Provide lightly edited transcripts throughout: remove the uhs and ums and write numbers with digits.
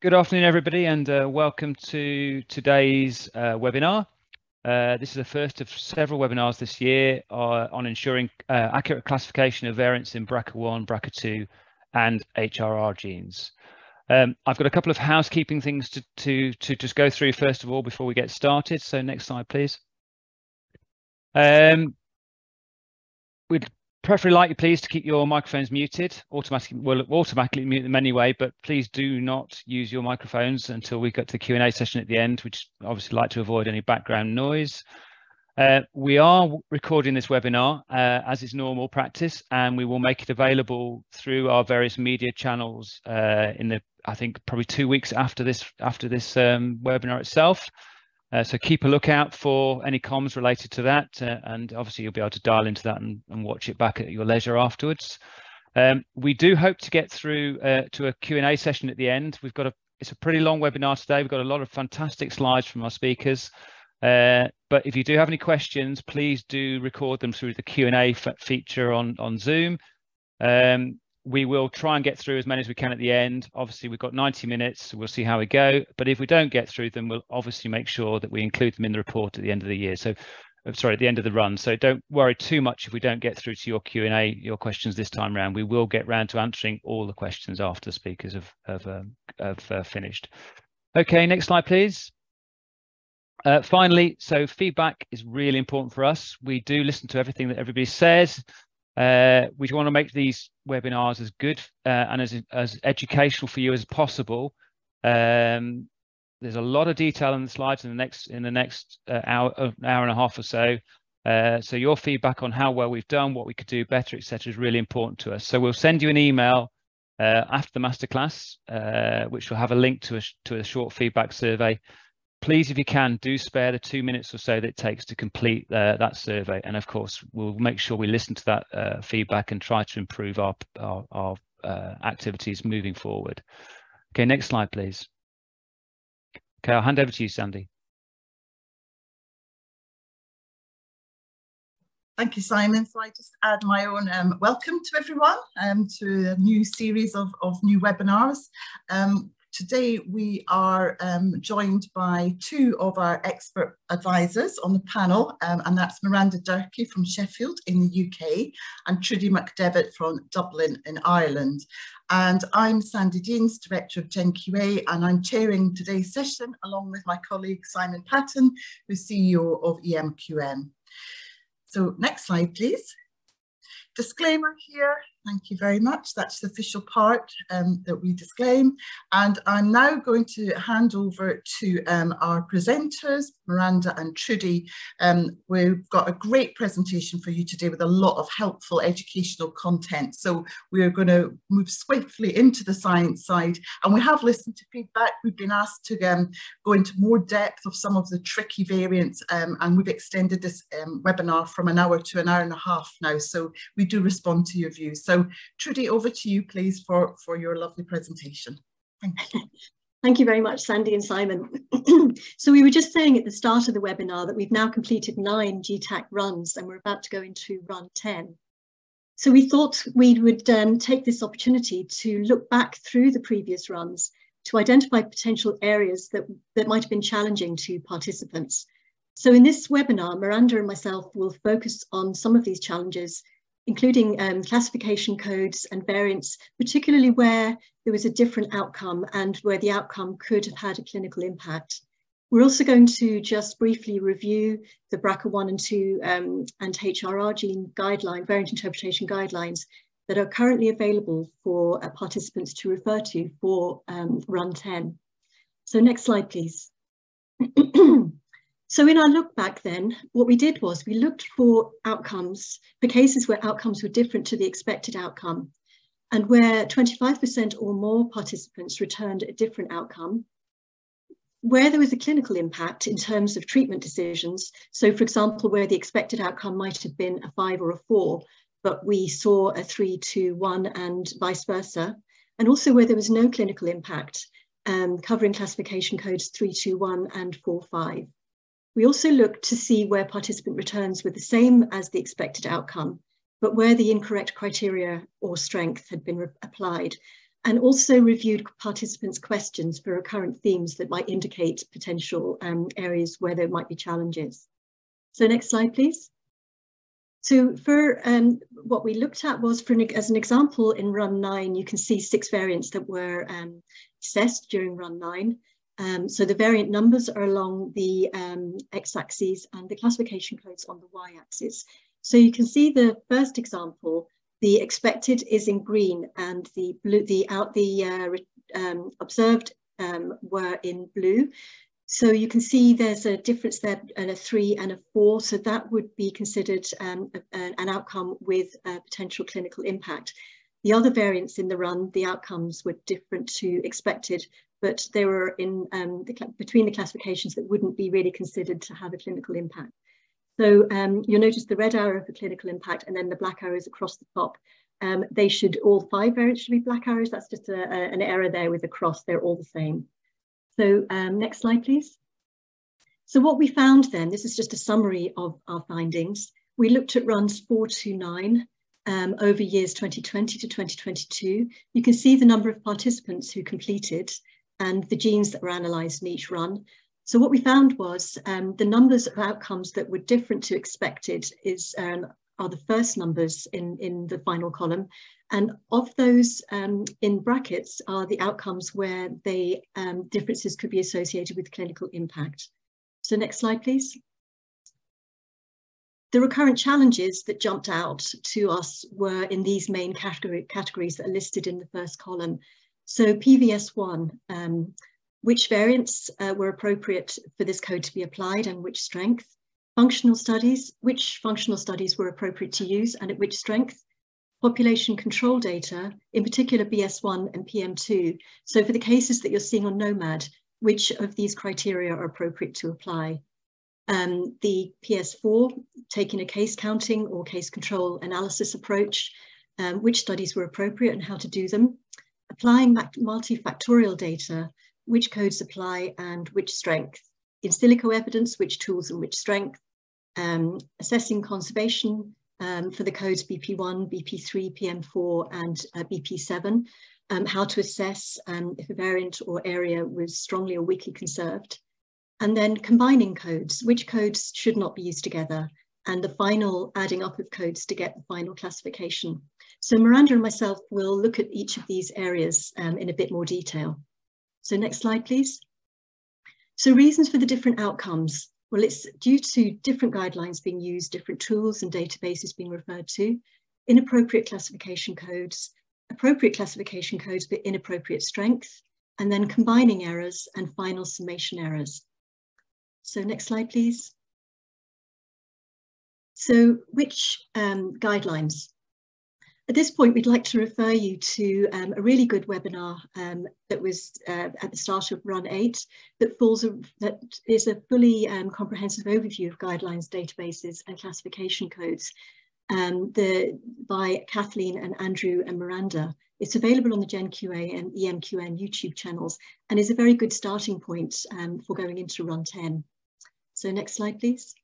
Good afternoon, everybody, and welcome to today's webinar. This is the first of several webinars this year on ensuring accurate classification of variants in BRCA1, BRCA2 and HRR genes. I've got a couple of housekeeping things to just go through first of all before we get started. So next slide, please. We'd preferably like you please to keep your microphones muted. We'll automatically mute them anyway, but please do not use your microphones until we get to the Q&A session at the end, which obviously like to avoid any background noise. We are recording this webinar as is normal practice, and we will make it available through our various media channels I think probably 2 weeks after this webinar itself. So keep a lookout for any comms related to that, and obviously you'll be able to dial into that and watch it back at your leisure afterwards. We do hope to get through to a Q&A session at the end. It's a pretty long webinar today. We've got a lot of fantastic slides from our speakers. But if you do have any questions, please do record them through the Q&A feature on Zoom. We will try and get through as many as we can at the end. Obviously, we've got 90 minutes, so we'll see how we go. But if we don't get through them, we'll obviously make sure that we include them in the report at the end of the year. So, sorry, at the end of the run. So don't worry too much if we don't get through to your Q&A, your questions this time around. We will get round to answering all the questions after the speakers have finished. Okay, next slide, please. Finally, so feedback is really important for us. We do listen to everything that everybody says. We want to make these webinars as good and as educational for you as possible. There's a lot of detail in the slides in the next hour and a half or so. So your feedback on how well we've done, what we could do better, etc., is really important to us. So we'll send you an email after the masterclass, which will have a link to a short feedback survey. Please, if you can, do spare the 2 minutes or so that it takes to complete that survey. And of course, we'll make sure we listen to that feedback and try to improve our activities moving forward. Okay, next slide, please. Okay, I'll hand over to you, Sandy. Thank you, Simon. So I just add my own welcome to everyone to a new series of new webinars. Today we are joined by two of our expert advisors on the panel, and that's Miranda Durkee from Sheffield in the UK and Trudy McDevitt from Dublin in Ireland. And I'm Sandy Deans, Director of GenQA, and I'm chairing today's session along with my colleague Simon Patton, who's CEO of EMQM. So next slide, please. Disclaimer here. Thank you very much. That's the official part that we disclaim. And I'm now going to hand over to our presenters, Miranda and Trudy. We've got a great presentation for you today with a lot of helpful educational content. So we're going to move swiftly into the science side. And we have listened to feedback. We've been asked to go into more depth of some of the tricky variants. And we've extended this webinar from an hour to an hour and a half now. So we do respond to your views. So Trudy, over to you, please, for your lovely presentation. Thank you. Thank you very much, Sandy and Simon. So we were just saying at the start of the webinar that we've now completed 9 GTAC runs and we're about to go into run 10. So we thought we would take this opportunity to look back through the previous runs to identify potential areas that might have been challenging to participants. So in this webinar, Miranda and myself will focus on some of these challenges, including classification codes and variants, particularly where there was a different outcome and where the outcome could have had a clinical impact. We're also going to just briefly review the BRCA1 and 2 and HRR gene guideline, variant interpretation guidelines that are currently available for participants to refer to for run 10. So next slide, please. So in our look back then, what we did was we looked for outcomes, for cases where outcomes were different to the expected outcome, and where 25% or more participants returned a different outcome, where there was a clinical impact in terms of treatment decisions. So for example, where the expected outcome might have been a 5 or a 4, but we saw a 3, 2, 1 and vice versa. And also where there was no clinical impact, covering classification codes 321 and 45. We also looked to see where participant returns were the same as the expected outcome, but where the incorrect criteria or strength had been applied. and also reviewed participants' questions for recurrent themes that might indicate potential areas where there might be challenges. So next slide, please. So for what we looked at was, as an example, in run 9, you can see 6 variants that were assessed during run 9. So the variant numbers are along the x-axis and the classification codes on the y-axis. So you can see the first example, the expected is in green, and the observed were in blue. So you can see there's a difference there, and a 3 and a 4. So that would be considered an outcome with potential clinical impact. The other variants in the run, the outcomes were different to expected, but they were in between the classifications that wouldn't be really considered to have a clinical impact. So you'll notice the red arrow for clinical impact, and then the black arrows across the top. They should, all 5 variants should be black arrows. That's just an error there with a cross. They're all the same. So next slide, please. So what we found then, this is just a summary of our findings. We looked at runs 4 to 9 over years 2020 to 2022. You can see the number of participants who completed and the genes that were analysed in each run. So what we found was the numbers of outcomes that were different to expected are the first numbers in the final column. And of those in brackets are the outcomes where the differences could be associated with clinical impact. So next slide, please. The recurrent challenges that jumped out to us were in these main categories that are listed in the first column. So PVS1, which variants were appropriate for this code to be applied and which strength. Functional studies, which functional studies were appropriate to use and at which strength. Population control data, in particular BS1 and PM2. So for the cases that you're seeing on NOMAD, which of these criteria are appropriate to apply? The PS4, taking a case counting or case control analysis approach, which studies were appropriate and how to do them? Applying multifactorial data, which codes apply and which strength? In silico evidence, which tools and which strength? Assessing conservation for the codes BP1, BP3, PM4 and BP7, how to assess if a variant or area was strongly or weakly conserved. And then combining codes, which codes should not be used together, and the final adding up of codes to get the final classification. So Miranda and myself will look at each of these areas in a bit more detail. So next slide, please. So reasons for the different outcomes. Well, it's due to different guidelines being used, different tools and databases being referred to, inappropriate classification codes, appropriate classification codes but inappropriate strength, and then combining errors and final summation errors. So next slide, please. So which guidelines? At this point, we'd like to refer you to a really good webinar that was at the start of Run 8 that is a fully comprehensive overview of guidelines, databases and classification codes by Kathleen and Andrew and Miranda. It's available on the GenQA and EMQN YouTube channels and is a very good starting point for going into Run 10. So next slide, please.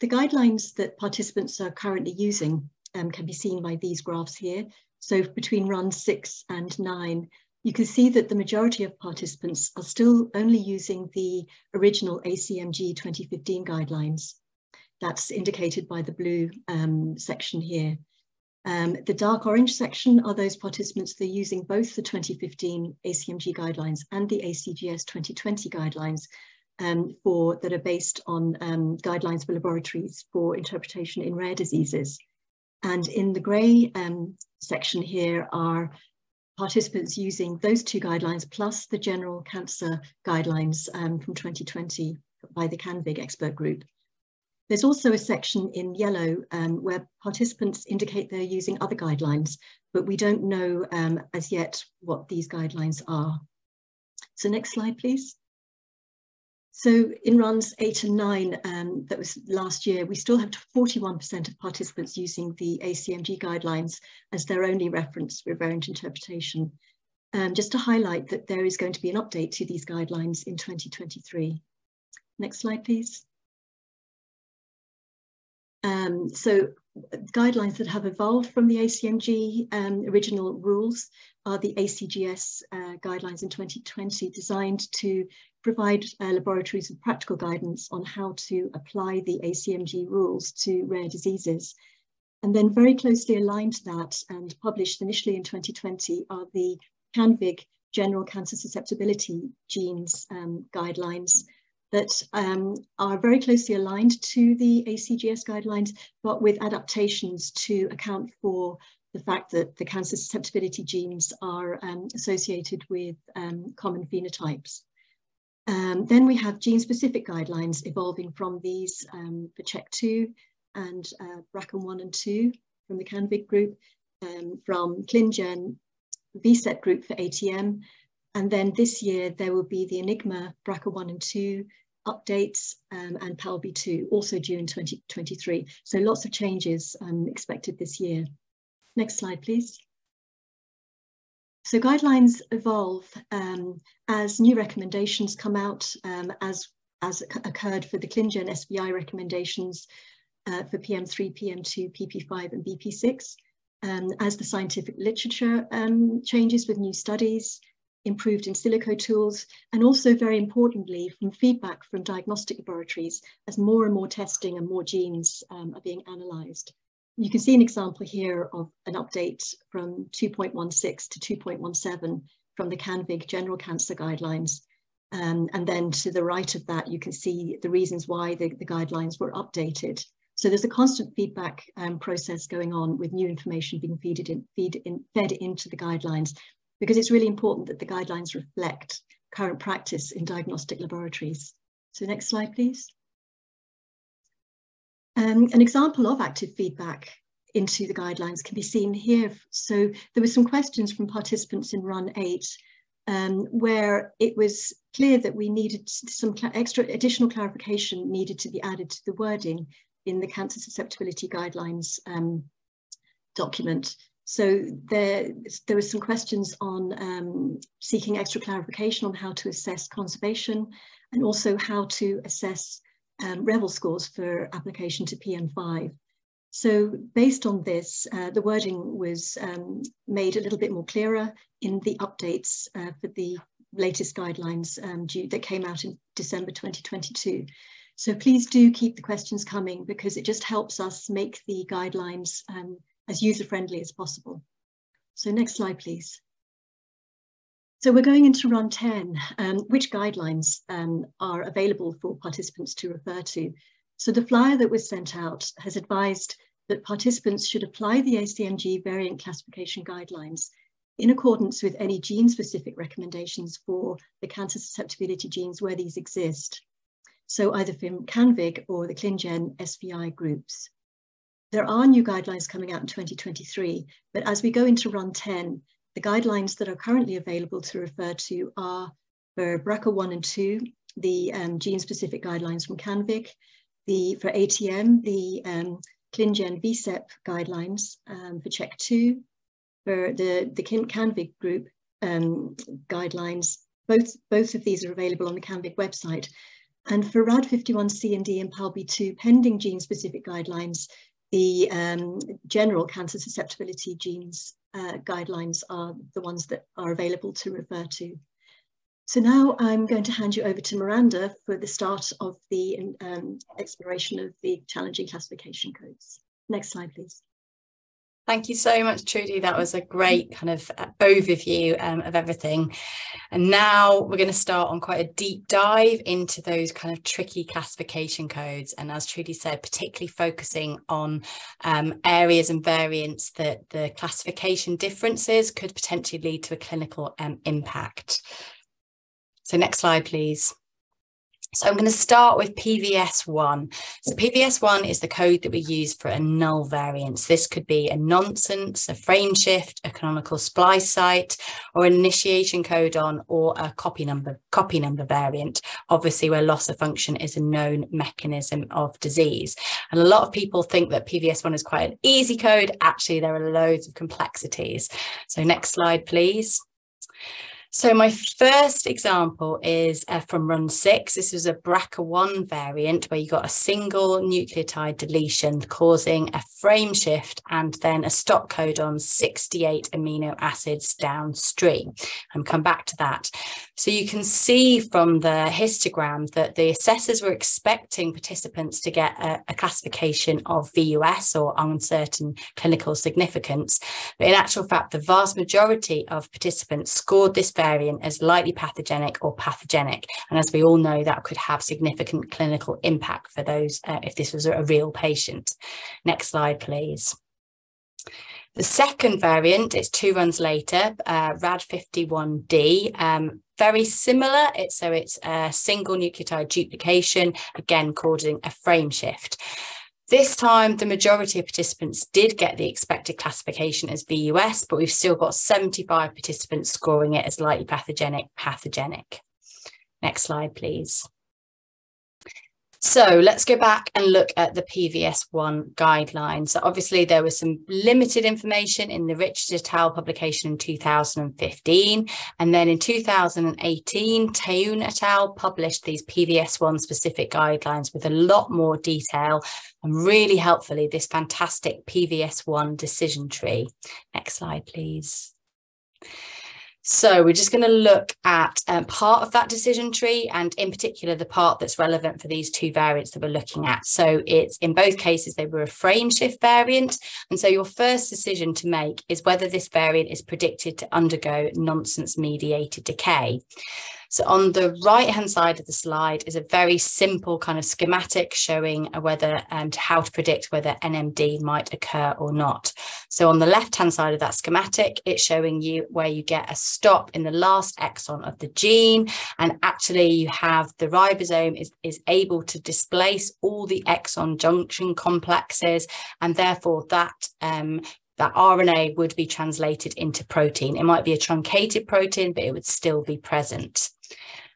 The guidelines that participants are currently using can be seen by these graphs here. So between run 6 and 9, you can see that the majority of participants are still only using the original ACMG 2015 guidelines. That's indicated by the blue section here. The dark orange section are those participants that are using both the 2015 ACMG guidelines and the ACGS 2020 guidelines that are based on guidelines for laboratories for interpretation in rare diseases. And in the grey section here are participants using those 2 guidelines plus the general cancer guidelines from 2020 by the CanVig expert group. There's also a section in yellow where participants indicate they're using other guidelines, but we don't know as yet what these guidelines are. So next slide, please. So in runs 8 and 9, that was last year, we still have 41% of participants using the ACMG guidelines as their only reference for variant interpretation. Just to highlight that there is going to be an update to these guidelines in 2023. Next slide, please. So guidelines that have evolved from the ACMG original rules are the ACGS guidelines in 2020, designed to provide laboratories with practical guidance on how to apply the ACMG rules to rare diseases. And then very closely aligned to that and published initially in 2020 are the CANVIG General Cancer Susceptibility Genes guidelines that are very closely aligned to the ACGS guidelines, but with adaptations to account for the fact that the cancer susceptibility genes are associated with common phenotypes. Then we have gene-specific guidelines evolving from these for CHEK2 and BRCA1 and 2 from the CANVIG group, from ClinGen VSET group for ATM, and then this year there will be the Enigma BRCA1 and 2 updates and PALB2 also due in 2023. So lots of changes expected this year. Next slide, please. So guidelines evolve as new recommendations come out, as occurred for the ClinGen SBI recommendations for PM3, PM2, PP5 and BP6, as the scientific literature changes with new studies, improved in silico tools, and also very importantly from feedback from diagnostic laboratories as more and more testing and more genes are being analysed. You can see an example here of an update from 2.16 to 2.17 from the CANVIG General Cancer Guidelines. And then to the right of that, you can see the reasons why the guidelines were updated. So there's a constant feedback process going on with new information being fed into the guidelines, because it's really important that the guidelines reflect current practice in diagnostic laboratories. So next slide, please. An example of active feedback into the guidelines can be seen here. So there were some questions from participants in Run 8 where it was clear that we needed some additional clarification needed to be added to the wording in the cancer susceptibility guidelines document. So there were some questions on seeking extra clarification on how to assess conservation and also how to assess REVEL scores for application to PM5. So based on this, the wording was made a little bit more clearer in the updates for the latest guidelines that came out in December 2022. So please do keep the questions coming, because it just helps us make the guidelines as user-friendly as possible. So next slide, please. So we're going into Run 10, which guidelines are available for participants to refer to. So the flyer that was sent out has advised that participants should apply the ACMG variant classification guidelines in accordance with any gene-specific recommendations for the cancer susceptibility genes where these exist. So either from CANVIG or the ClinGen SBI groups. There are new guidelines coming out in 2023, but as we go into Run 10, the guidelines that are currently available to refer to are for BRCA1 and 2, the gene-specific guidelines from CANVIG, for ATM, the ClinGen VSEP guidelines for CHEK2, for the CANVIG group guidelines. Both of these are available on the CANVIG website. And for RAD51C and D and PALB2 pending gene-specific guidelines, the general cancer susceptibility genes guidelines are the ones that are available to refer to. So now I'm going to hand you over to Miranda for the start of the exploration of the challenging classification codes. Next slide, please. Thank you so much, Trudy. That was a great kind of overview of everything. And now we're going to start on quite a deep dive into those kind of tricky classification codes. And as Trudy said, particularly focusing on areas and variants that the classification differences could potentially lead to a clinical impact. So next slide, please. So I'm going to start with PVS1. So PVS1 is the code that we use for a null variance. This could be a nonsense, a frame shift, a canonical splice site, or an initiation codon, or a copy number variant, obviously where loss of function is a known mechanism of disease. And a lot of people think that PVS1 is quite an easy code. Actually, there are loads of complexities. So next slide, please. So my first example is from run 6. This was a BRCA1 variant where you got a single nucleotide deletion causing a frame shift and then a stop codon 68 amino acids downstream. I'll come back to that. So you can see from the histogram that the assessors were expecting participants to get a classification of VUS or uncertain clinical significance. But in actual fact, the vast majority of participants scored this variant as lightly pathogenic or pathogenic. And as we all know, that could have significant clinical impact for those if this was a real patient. Next slide, please. The second variant is 2 runs later, RAD51D, very similar. It's a single nucleotide duplication, again causing a frame shift. This time, the majority of participants did get the expected classification as VUS, but we've still got 75 participants scoring it as lightly pathogenic. Next slide, please. So let's go back and look at the PVS1 guidelines. So obviously there was some limited information in the Richard et al. Publication in 2015. And then in 2018, Tayoun et al. Published these PVS1 specific guidelines with a lot more detail and really helpfully this fantastic PVS1 decision tree. Next slide, please. So we're just going to look at part of that decision tree, and in particular the part that's relevant for these two variants that we're looking at. So it's in both cases they were a frame shift variant, and so your first decision to make is whether this variant is predicted to undergo nonsense mediated decay. So on the right hand side of the slide is a very simple kind of schematic showing whether how to predict whether NMD might occur or not. So on the left hand side of that schematic, it's showing you where you get a stop in the last exon of the gene, and actually you have the ribosome is able to displace all the exon junction complexes, and therefore that RNA would be translated into protein. It might be a truncated protein, but it would still be present.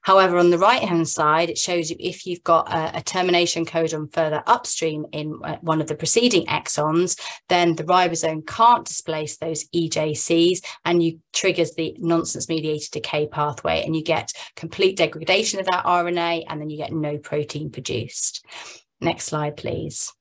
However, on the right-hand side, it shows you if you've got a termination codon further upstream in one of the preceding exons, then the ribosome can't displace those EJCs, and you triggers the nonsense-mediated decay pathway, and you get complete degradation of that RNA, and then you get no protein produced. Next slide, please.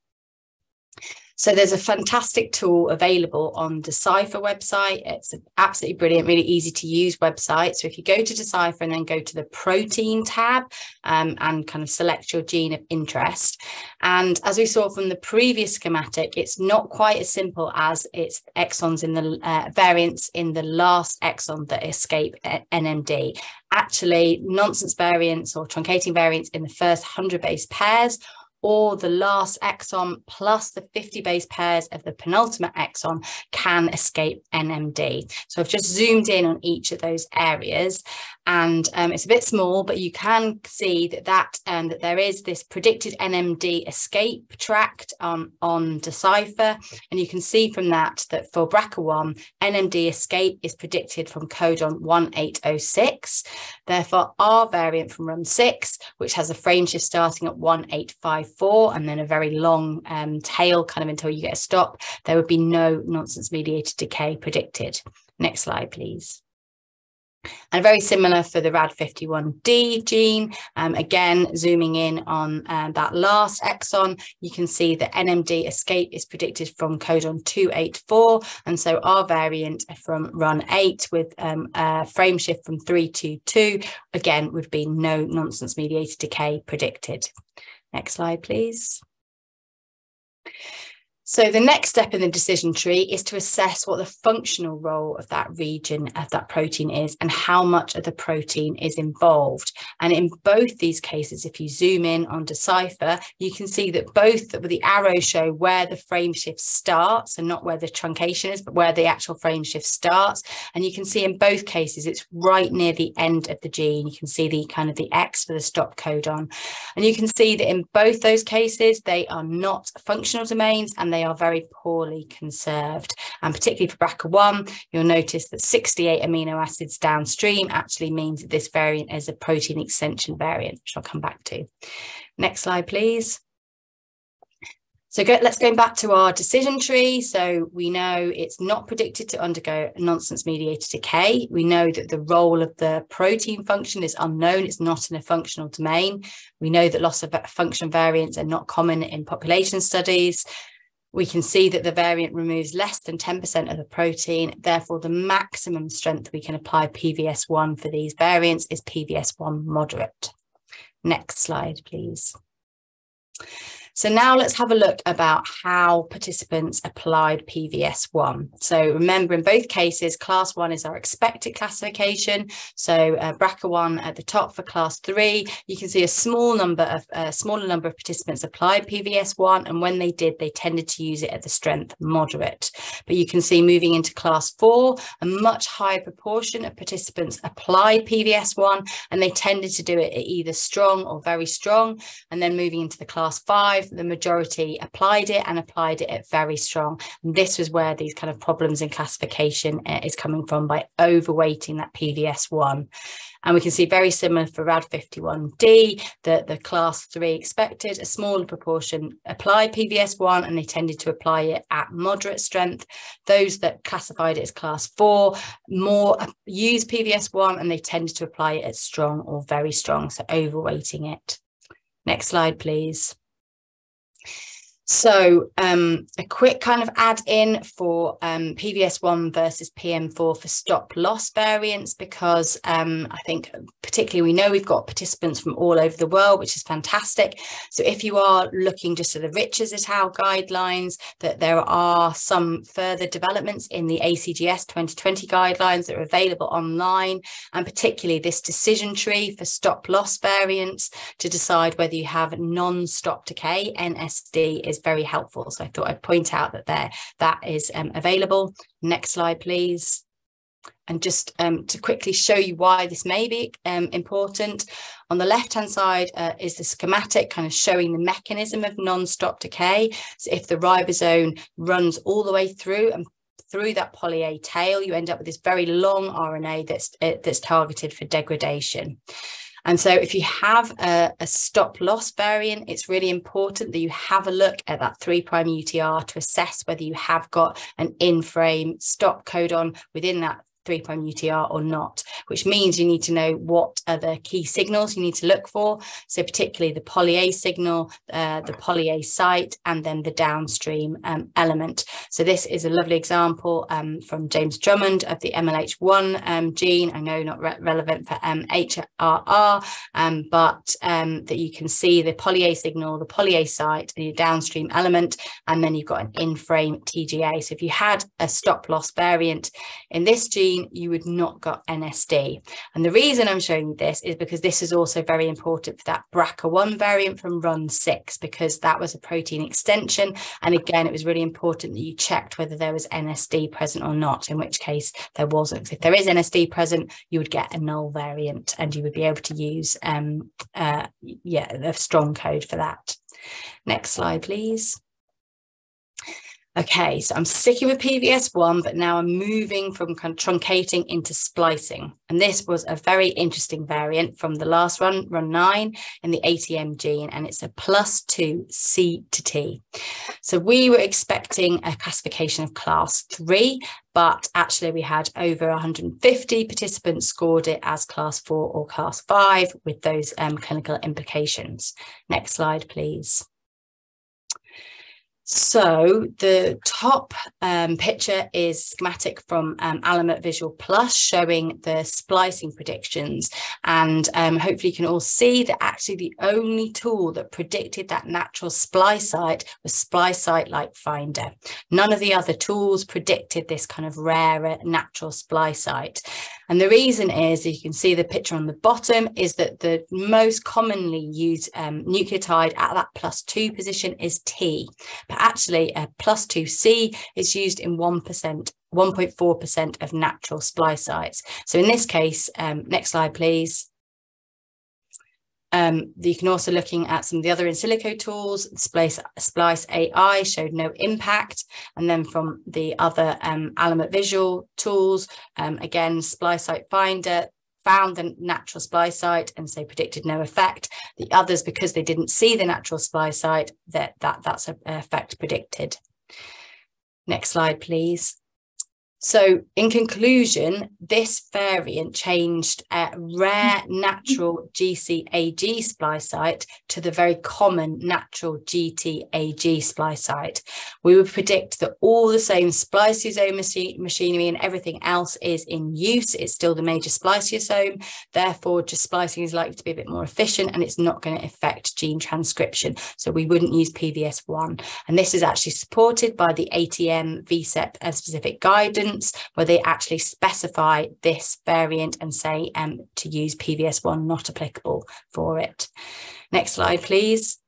So there's a fantastic tool available on Decipher website. It's an absolutely brilliant, really easy to use website. So if you go to Decipher and then go to the protein tab and kind of select your gene of interest. And as we saw from the previous schematic, it's not quite as simple as it's exons in the variants in the last exon that escape NMD. Actually, nonsense variants or truncating variants in the first 100 base pairs, or the last exon plus the 50 base pairs of the penultimate exon can escape NMD. So I've just zoomed in on each of those areas, and it's a bit small, but you can see that there is this predicted NMD escape tract on Decipher, and you can see from that for BRCA1, NMD escape is predicted from codon 1806. Therefore, our variant from run 6, which has a frame shift starting at 1854 and then a very long tail kind of until you get a stop, there would be no nonsense mediated decay predicted. Next slide, please. And very similar for the RAD51D gene. Again, zooming in on that last exon, you can see that NMD escape is predicted from codon 284. And so our variant from run 8 with a frame shift from 322, again, would be no nonsense mediated decay predicted. Next slide, please. So the next step in the decision tree is to assess what the functional role of that region of that protein is and how much of the protein is involved. And in both these cases, if you zoom in on Decipher, you can see that both the arrows show where the frame shift starts, and not where the truncation is, but where the actual frame shift starts. And you can see in both cases, it's right near the end of the gene. You can see the kind of the X for the stop codon. And you can see that in both those cases, they are not functional domains, and they are very poorly conserved. And particularly for BRCA1, you'll notice that 68 amino acids downstream actually means that this variant is a protein extension variant, which I'll come back to. Next slide, please. So let's go back to our decision tree. So we know it's not predicted to undergo nonsense mediated decay. We know that the role of the protein function is unknown. It's not in a functional domain. We know that loss of function variants are not common in population studies. We can see that the variant removes less than 10% of the protein. Therefore, the maximum strength we can apply PVS1 for these variants is PVS1 moderate. Next slide, please. So now let's have a look about how participants applied PVS1. So remember, in both cases, class 1 is our expected classification. So BRCA1 at the top for class 3. You can see a smaller number of participants applied PVS1, and when they did, they tended to use it at the strength moderate. But you can see moving into class 4, a much higher proportion of participants applied PVS1, and they tended to do it at either strong or very strong. And then moving into the class 5, the majority applied it at very strong. And this was where these kind of problems in classification is coming from, by overweighting that PVS1. And we can see very similar for RAD51D, that the class 3 expected, a smaller proportion applied PVS1, and they tended to apply it at moderate strength. Those that classified it as class 4 more used PVS1, and they tended to apply it at strong or very strong, so overweighting it. Next slide, please. So a quick kind of add in for PVS1 versus PM4 for stop loss variants, because I think particularly we know we've got participants from all over the world, which is fantastic. So if you are looking just at the Richards et al. Guidelines, that there are some further developments in the ACGS 2020 guidelines that are available online, and particularly this decision tree for stop loss variants to decide whether you have non-stop decay, NSD, is very helpful. So I thought I'd point out that that is available. Next slide, please. And just to quickly show you why this may be important, on the left-hand side is the schematic kind of showing the mechanism of non-stop decay. So if the ribosome runs all the way through and through that poly-A tail, you end up with this very long RNA that's targeted for degradation. And so if you have a stop loss variant, it's really important that you have a look at that 3' UTR to assess whether you have got an in-frame stop codon within that 3' UTR or not, which means you need to know what are the key signals you need to look for. So particularly the poly-A signal, the poly-A site, and then the downstream element. So this is a lovely example from James Drummond of the MLH1 gene. I know not relevant for HRR, but that you can see the poly-A signal, the poly-A site, and your downstream element, and then you've got an in-frame TGA. So if you had a stop loss variant in this gene, you would not got NSD. And the reason I'm showing you this is because this is also very important for that BRCA1 variant from run 6, because that was a protein extension. And again, it was really important that you checked whether there was NSD present or not, in which case there wasn't. If there is NSD present, you would get a null variant, and you would be able to use a strong code for that. Next slide, please. Okay, so I'm sticking with PVS1, but now I'm moving from kind of truncating into splicing. And this was a very interesting variant from the last run 9 in the ATM gene, and it's a +2 C to T. So we were expecting a classification of class 3, but actually we had over 150 participants scored it as class 4 or class 5 with those clinical implications. Next slide, please. So the top picture is schematic from Alamut Visual Plus, showing the splicing predictions. And hopefully you can all see that actually the only tool that predicted that natural splice site was Splice Site Like Finder. None of the other tools predicted this kind of rarer natural splice site. And the reason is, you can see the picture on the bottom, is that the most commonly used nucleotide at that +2 position is T. But actually a +2C is used in 1.4% of natural splice sites. So in this case, next slide, please. You can also looking at some of the other in silico tools. Splice AI showed no impact. And then from the other Alamut Visual tools, again, Splice Site Finder, found the natural splice site and so predicted no effect. The others, because they didn't see the natural splice site, that's an effect predicted. Next slide, please. So in conclusion, this variant changed a rare natural GCAG splice site to the very common natural GTAG splice site. We would predict that all the same spliceosome machinery and everything else is in use. It's still the major spliceosome. Therefore, just splicing is likely to be a bit more efficient and it's not going to affect gene transcription. So we wouldn't use PVS1. And this is actually supported by the ATM VSEP specific guidance, where they actually specify this variant and say to use PVS1, not applicable for it. Next slide, please.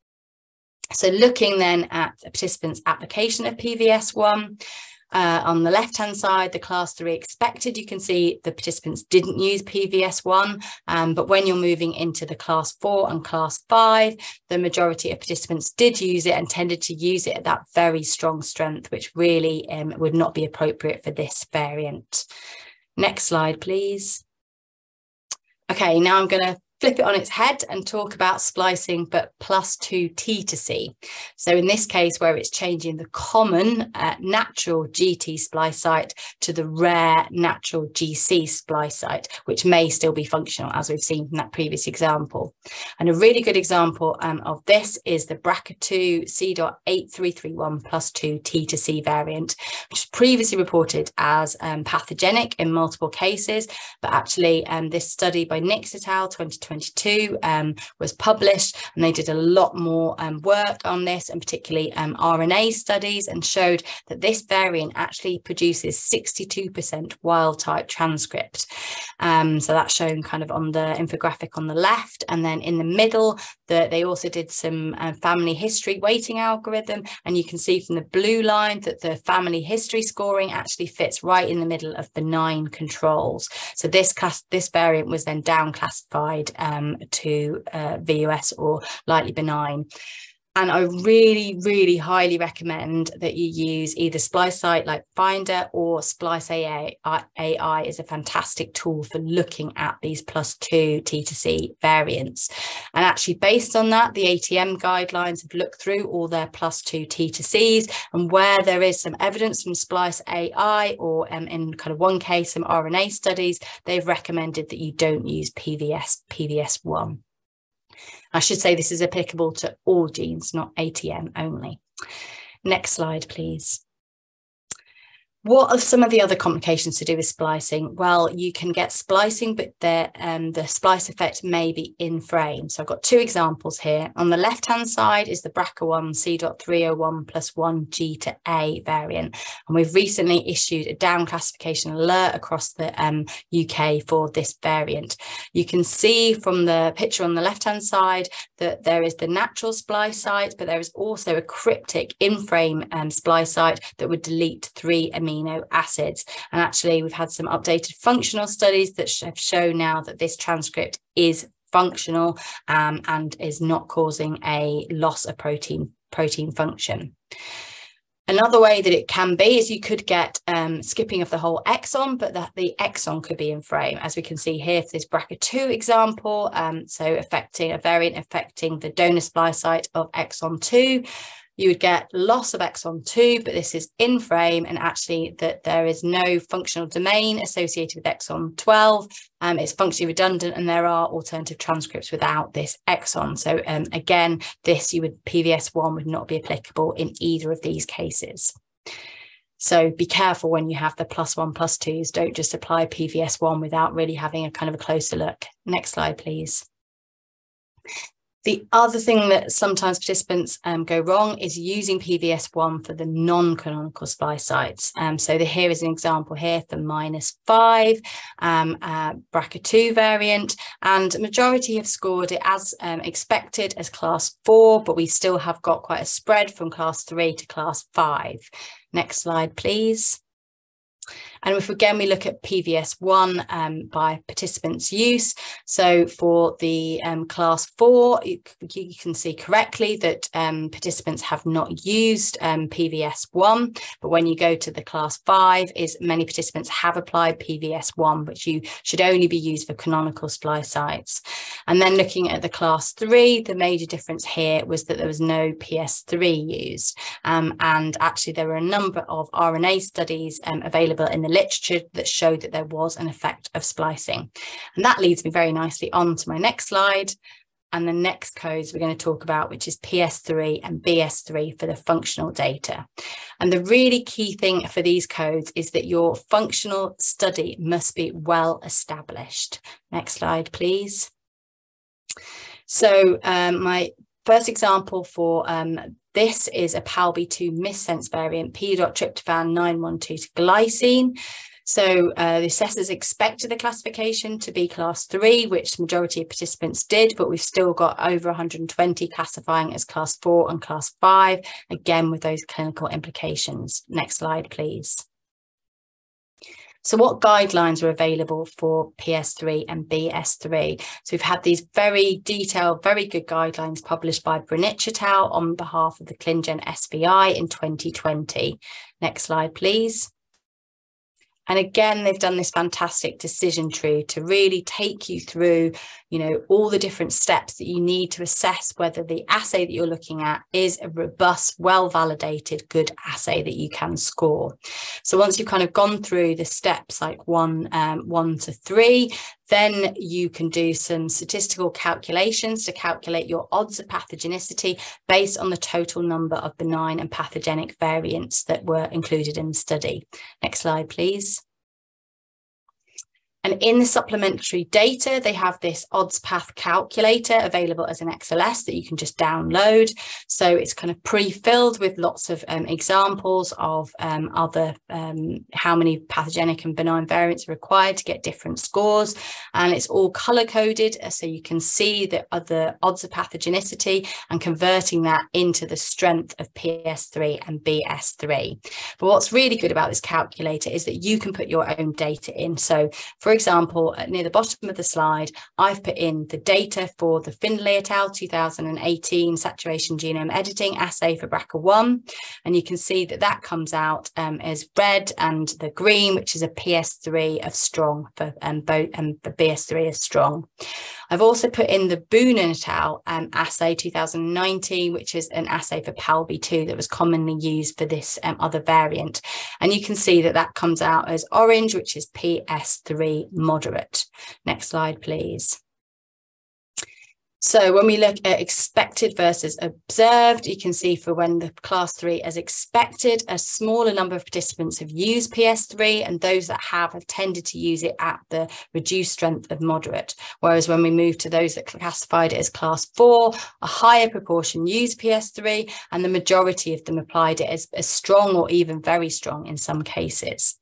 So looking then at the participants' application of PVS1, on the left-hand side, the class 3 expected, you can see the participants didn't use PVS1, but when you're moving into the class 4 and class 5, the majority of participants did use it and tended to use it at that very strong strength, which really would not be appropriate for this variant. Next slide, please. Okay, now I'm going to flip it on its head and talk about splicing, but +2 T to C. So in this case, where it's changing the common natural GT splice site to the rare natural GC splice site, which may still be functional, as we've seen from that previous example. And a really good example of this is the BRCA2 C.8331 +2 T to C variant, which was previously reported as pathogenic in multiple cases, but actually this study by Nix et al. 2022 was published, and they did a lot more work on this, and particularly RNA studies, and showed that this variant actually produces 62% wild type transcript. So that's shown kind of on the infographic on the left, and then in the middle they also did some family history weighting algorithm, and you can see from the blue line that the family history scoring actually fits right in the middle of benign controls. So this variant was then down classified to VUS or lightly benign. And I really, really highly recommend that you use either Splice Site like Finder or Splice AI is a fantastic tool for looking at these +2 T to C variants. And actually based on that, the ATM guidelines have looked through all their +2 T to Cs, and where there is some evidence from Splice AI or in kind of one case, some RNA studies, they've recommended that you don't use PVS1. I should say this is applicable to all genes, not ATM only. Next slide, please. What are some of the other complications to do with splicing? Well, you can get splicing, but the splice effect may be in frame. So I've got two examples here. On the left-hand side is the BRCA1 C.301 +1 G to A variant. And we've recently issued a down classification alert across the UK for this variant. You can see from the picture on the left-hand side that there is the natural splice site, but there is also a cryptic in-frame splice site that would delete 3 amino acids. And actually we've had some updated functional studies that have shown now that this transcript is functional and is not causing a loss of protein function. Another way that it can be is you could get skipping of the whole exon, but that the exon could be in frame, as we can see here for this BRCA2 example. So affecting a variant affecting the donor splice site of exon 2. You would get loss of exon 2, but this is in frame, and actually that there is no functional domain associated with exon 12. It's functionally redundant, and there are alternative transcripts without this exon. So again, PVS1 would not be applicable in either of these cases. So be careful when you have the +1, +2s. Don't just apply PVS1 without really having a kind of a closer look. Next slide, please. The other thing that sometimes participants go wrong is using PVS1 for the non-canonical splice sites. So here is an example here for -5 BRCA2 variant, and majority have scored it as expected as class 4, but we still have got quite a spread from class 3 to class 5. Next slide, please. And if again we look at PVS1 by participants' use, so for the class 4, you can see correctly that participants have not used PVS1, but when you go to the class 5, many participants have applied PVS1, which you should only be used for canonical splice sites. And then looking at the class 3, the major difference here was that there was no PS3 used, and actually there were a number of RNA studies available in the literature that showed that there was an effect of splicing. And that leads me very nicely on to my next slide, and the next codes we're going to talk about, which is PS3 and BS3 for the functional data. And the really key thing for these codes is that your functional study must be well established. Next slide, please. So my first example for this is a PALB2 missense variant, P.tryptophan 912 to glycine. So the assessors expected the classification to be class 3, which the majority of participants did, but we've still got over 120 classifying as class 4 and class 5, again with those clinical implications. Next slide, please. So what guidelines are available for PS3 and BS3? So we've had these very detailed, very good guidelines published by Brunich et al. On behalf of the ClinGen SVI in 2020. Next slide, please. And again, they've done this fantastic decision tree to really take you through, you know, all the different steps that you need to assess whether the assay that you're looking at is a robust, well-validated, good assay that you can score. So once you've kind of gone through the steps like 1 to 3, then you can do some statistical calculations to calculate your odds of pathogenicity based on the total number of benign and pathogenic variants that were included in the study. Next slide, please. And in the supplementary data, they have this odds path calculator available as an XLS that you can just download. So it's kind of pre-filled with lots of examples of how many pathogenic and benign variants are required to get different scores. And it's all color coded, so you can see the other odds of pathogenicity and converting that into the strength of PS3 and BS3. But what's really good about this calculator is that you can put your own data in. So for example, near the bottom of the slide, I've put in the data for the Findlay et al. 2018 saturation genome editing assay for BRCA1, and you can see that that comes out as red, and the green, which is a PS3 of strong for both, and the BS3 is strong. I've also put in the Boonen et al. Assay 2019, which is an assay for PALB2 that was commonly used for this other variant. And you can see that that comes out as orange, which is PS3 moderate. Next slide, please. So when we look at expected versus observed, you can see for when the class 3 as expected, a smaller number of participants have used PS3, and those that have tended to use it at the reduced strength of moderate. Whereas when we move to those that classified it as class 4, a higher proportion used PS3, and the majority of them applied it as strong or even very strong in some cases.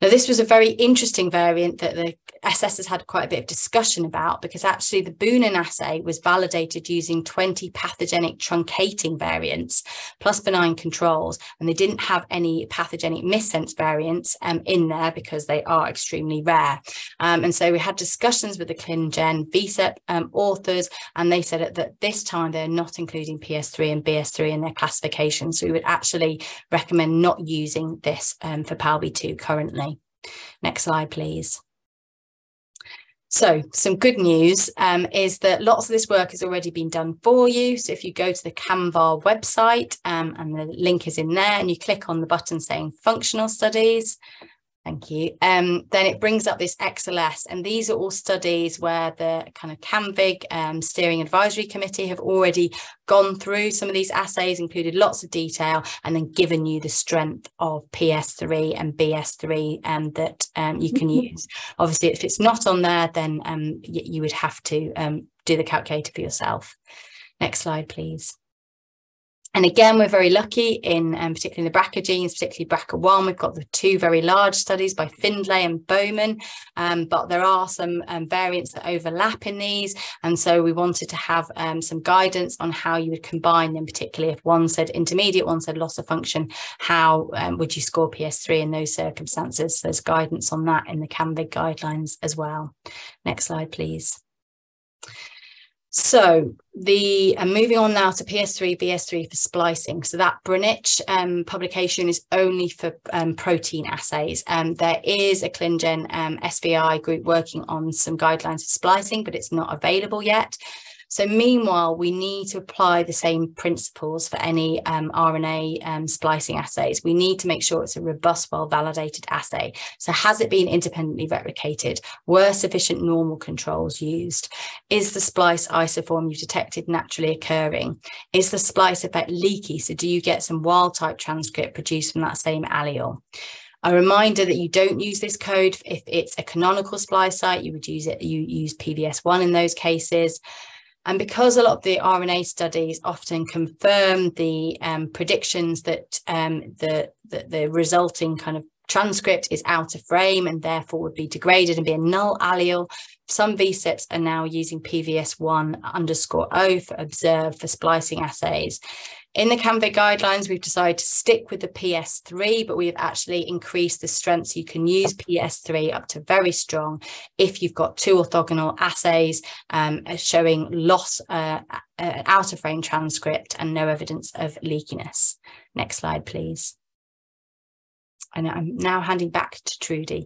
Now, this was a very interesting variant that the assessors had quite a bit of discussion about, because actually the Boonen assay was validated using 20 pathogenic truncating variants plus benign controls, and they didn't have any pathogenic missense variants in there because they are extremely rare. And so we had discussions with the ClinGen VSEP authors, and they said that this time they're not including PS3 and BS3 in their classification. So we would actually recommend not using this for PALB2 currently. Next slide, please. So some good news is that lots of this work has already been done for you. So if you go to the CAMVAR website and the link is in there, and you click on the button saying functional studies, thank you, then it brings up this XLS, and these are all studies where the kind of CAMVIG steering advisory committee have already gone through some of these assays, included lots of detail, and then given you the strength of PS3 and BS3 that you can use. Obviously, if it's not on there, then you would have to do the calculator for yourself. Next slide, please. And again, we're very lucky in particularly the BRCA genes, particularly BRCA1. We've got the 2 very large studies by Findlay and Bowman, but there are some variants that overlap in these. And so we wanted to have some guidance on how you would combine them, particularly if one said intermediate, one said loss of function, how would you score PS3 in those circumstances? So there's guidance on that in the CAMVIG guidelines as well. Next slide, please. So moving on now to PS3, BS3 for splicing. So that Brunich publication is only for protein assays. There is a ClinGen SVI group working on some guidelines for splicing, but it's not available yet. So meanwhile, we need to apply the same principles for any RNA splicing assays. We need to make sure it's a robust, well-validated assay. So has it been independently replicated? Were sufficient normal controls used? Is the splice isoform you detected naturally occurring? Is the splice effect leaky? So do you get some wild-type transcript produced from that same allele? A reminder that you don't use this code if it's a canonical splice site. You would use it. You use PVS1 in those cases. And because a lot of the RNA studies often confirm the predictions that the resulting kind of transcript is out of frame and therefore would be degraded and be a null allele, some VSIPs are now using PVS1_O for observe for splicing assays. In the CAMVIG guidelines, we've decided to stick with the PS3, but we've actually increased the strengths. You can use PS3 up to very strong if you've got 2 orthogonal assays showing loss, out of frame transcript and no evidence of leakiness. Next slide, please. And I'm now handing back to Trudy.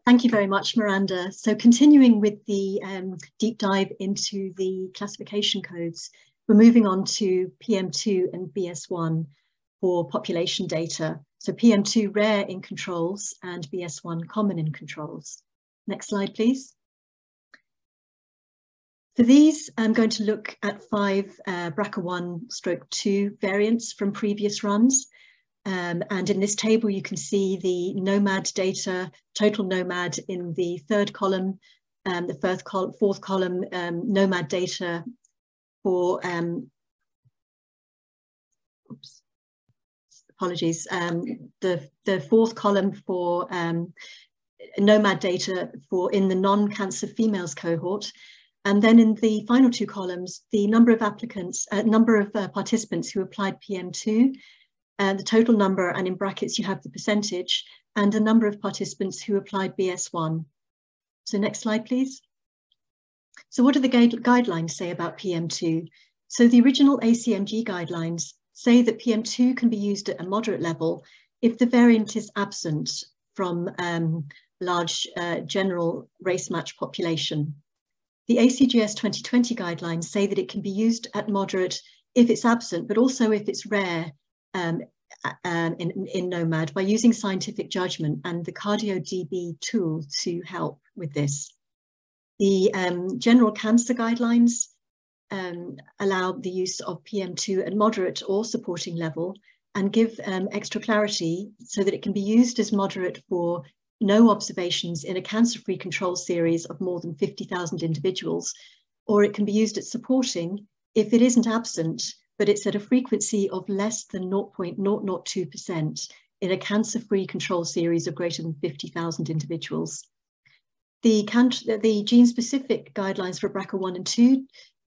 Thank you very much, Miranda. So continuing with the deep dive into the classification codes, we're moving on to PM2 and BS1 for population data. So PM2 rare in controls and BS1 common in controls. Next slide, please. For these, I'm going to look at 5 BRCA1/2 variants from previous runs. And in this table, you can see the nomad data, total nomad in the 3rd column, the 4th column, nomad data for, oops, apologies, the 4th column for nomad data for in the non-cancer females cohort. And then in the final 2 columns, the number of applicants, number of participants who applied PM2, the total number, and in brackets you have the percentage, and the number of participants who applied BS1. So next slide, please. So what do the guidelines say about PM2? So the original ACMG guidelines say that PM2 can be used at a moderate level if the variant is absent from large general race match population. The ACGS 2020 guidelines say that it can be used at moderate if it's absent, but also if it's rare in nomad by using scientific judgment and the CardioDB tool to help with this. The general cancer guidelines allow the use of PM2 at moderate or supporting level and give extra clarity so that it can be used as moderate for no observations in a cancer-free control series of more than 50,000 individuals, or it can be used at supporting if it isn't absent, but it's at a frequency of less than 0.002% in a cancer-free control series of greater than 50,000 individuals. The gene-specific guidelines for BRCA1 and 2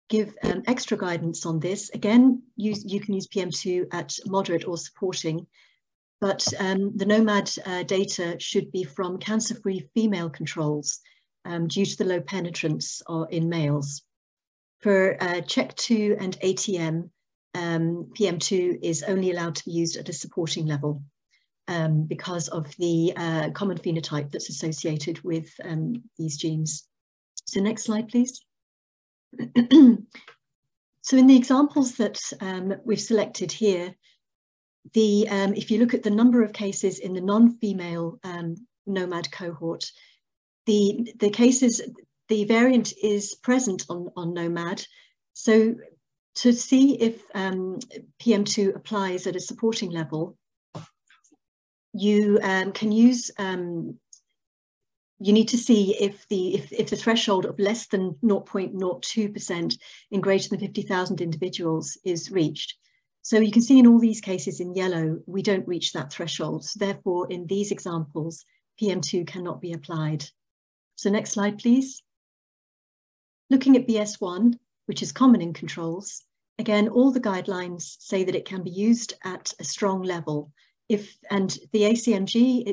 give extra guidance on this. Again, you can use PM2 at moderate or supporting, but the nomad data should be from cancer-free female controls due to the low penetrance in males. For CHEK2 and ATM, PM2 is only allowed to be used at a supporting level because of the common phenotype that's associated with these genes. So next slide, please. So in the examples that we've selected here, if you look at the number of cases in the non-female nomad cohort, the variant is present on nomad. So to see if PM2 applies at a supporting level, you can use you need to see if the threshold of less than 0.02% in greater than 50,000 individuals is reached. So you can see in all these cases in yellow, we don't reach that threshold. So therefore, in these examples, PM2 cannot be applied. So next slide, please. Looking at BS1, which is common in controls, again, all the guidelines say that it can be used at a strong level. And the ACMG,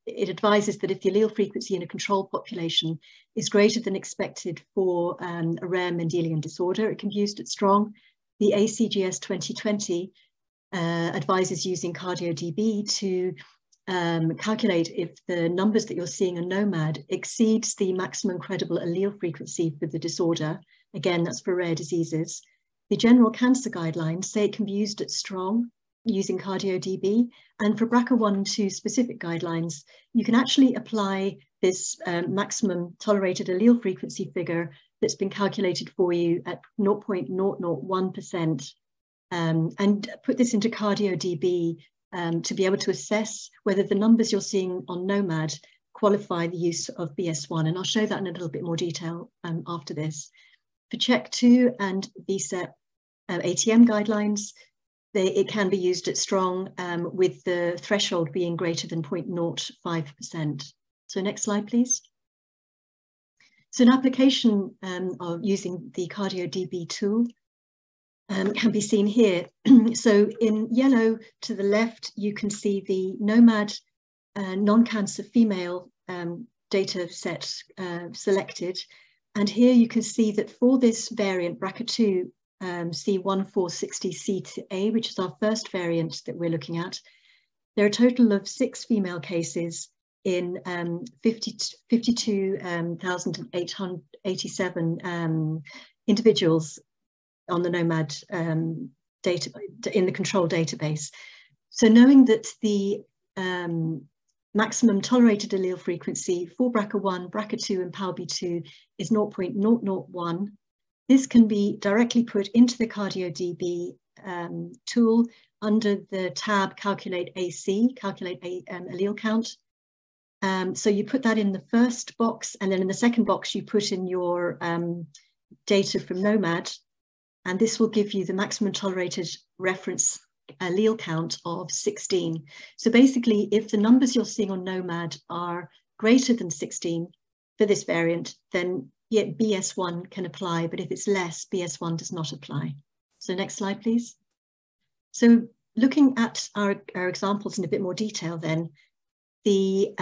it advises that if the allele frequency in a control population is greater than expected for a rare Mendelian disorder, it can be used at strong. The ACGS 2020 advises using CardioDB to calculate if the numbers that you're seeing in NOMAD exceeds the maximum credible allele frequency for the disorder. Again, that's for rare diseases. The general cancer guidelines say it can be used at strong using CardioDB, and for BRCA1 and 2 specific guidelines, you can actually apply this maximum tolerated allele frequency figure that's been calculated for you at 0.001% and put this into CardioDB to be able to assess whether the numbers you're seeing on NOMAD qualify the use of BS1. And I'll show that in a little bit more detail after this. For CHEK2 and VSEP ATM guidelines, it can be used at strong with the threshold being greater than 0.05%. So next slide, please. So an application of using the CardioDB tool can be seen here. So in yellow to the left, you can see the NOMAD non-cancer female data set selected. And here you can see that for this variant BRCA2, C1460C2A, which is our first variant that we're looking at, there are a total of 6 female cases in 52,887 individuals on the NOMAD data in the control database. So knowing that the maximum tolerated allele frequency for BRCA1, BRCA2 and PALB2 is 0.001, this can be directly put into the CardioDB tool under the tab Calculate AC, Calculate allele count. So you put that in the first box, and then in the second box you put in your data from NOMAD, and this will give you the maximum tolerated reference allele count of 16. So basically, if the numbers you're seeing on NOMAD are greater than 16 for this variant, then yeah, BS1 can apply, but if it's less, BS1 does not apply. So next slide, please. So looking at our examples in a bit more detail then, the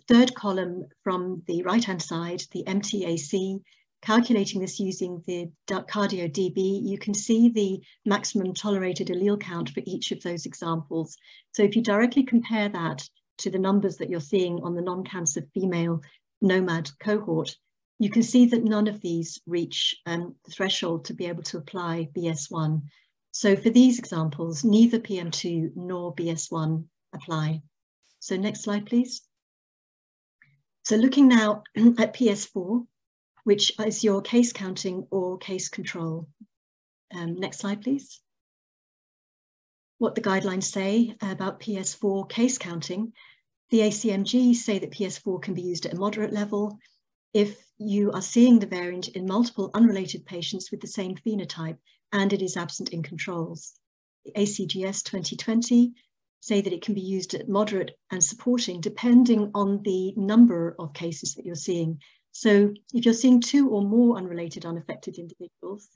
third column from the right-hand side, the MTAC, calculating this using the CardioDB, you can see the maximum tolerated allele count for each of those examples. So if you directly compare that to the numbers that you're seeing on the non-cancer female NOMAD cohort, you can see that none of these reach the threshold to be able to apply BS1. So for these examples, neither PM2 nor BS1 apply. So next slide, please. So looking now at PS4, which is your case counting or case control. Next slide, please. What the guidelines say about PS4 case counting, the ACMG say that PS4 can be used at a moderate level if you are seeing the variant in multiple unrelated patients with the same phenotype and it is absent in controls. The ACGS 2020 say that it can be used at moderate and supporting depending on the number of cases that you're seeing. So if you're seeing 2 or more unrelated unaffected individuals,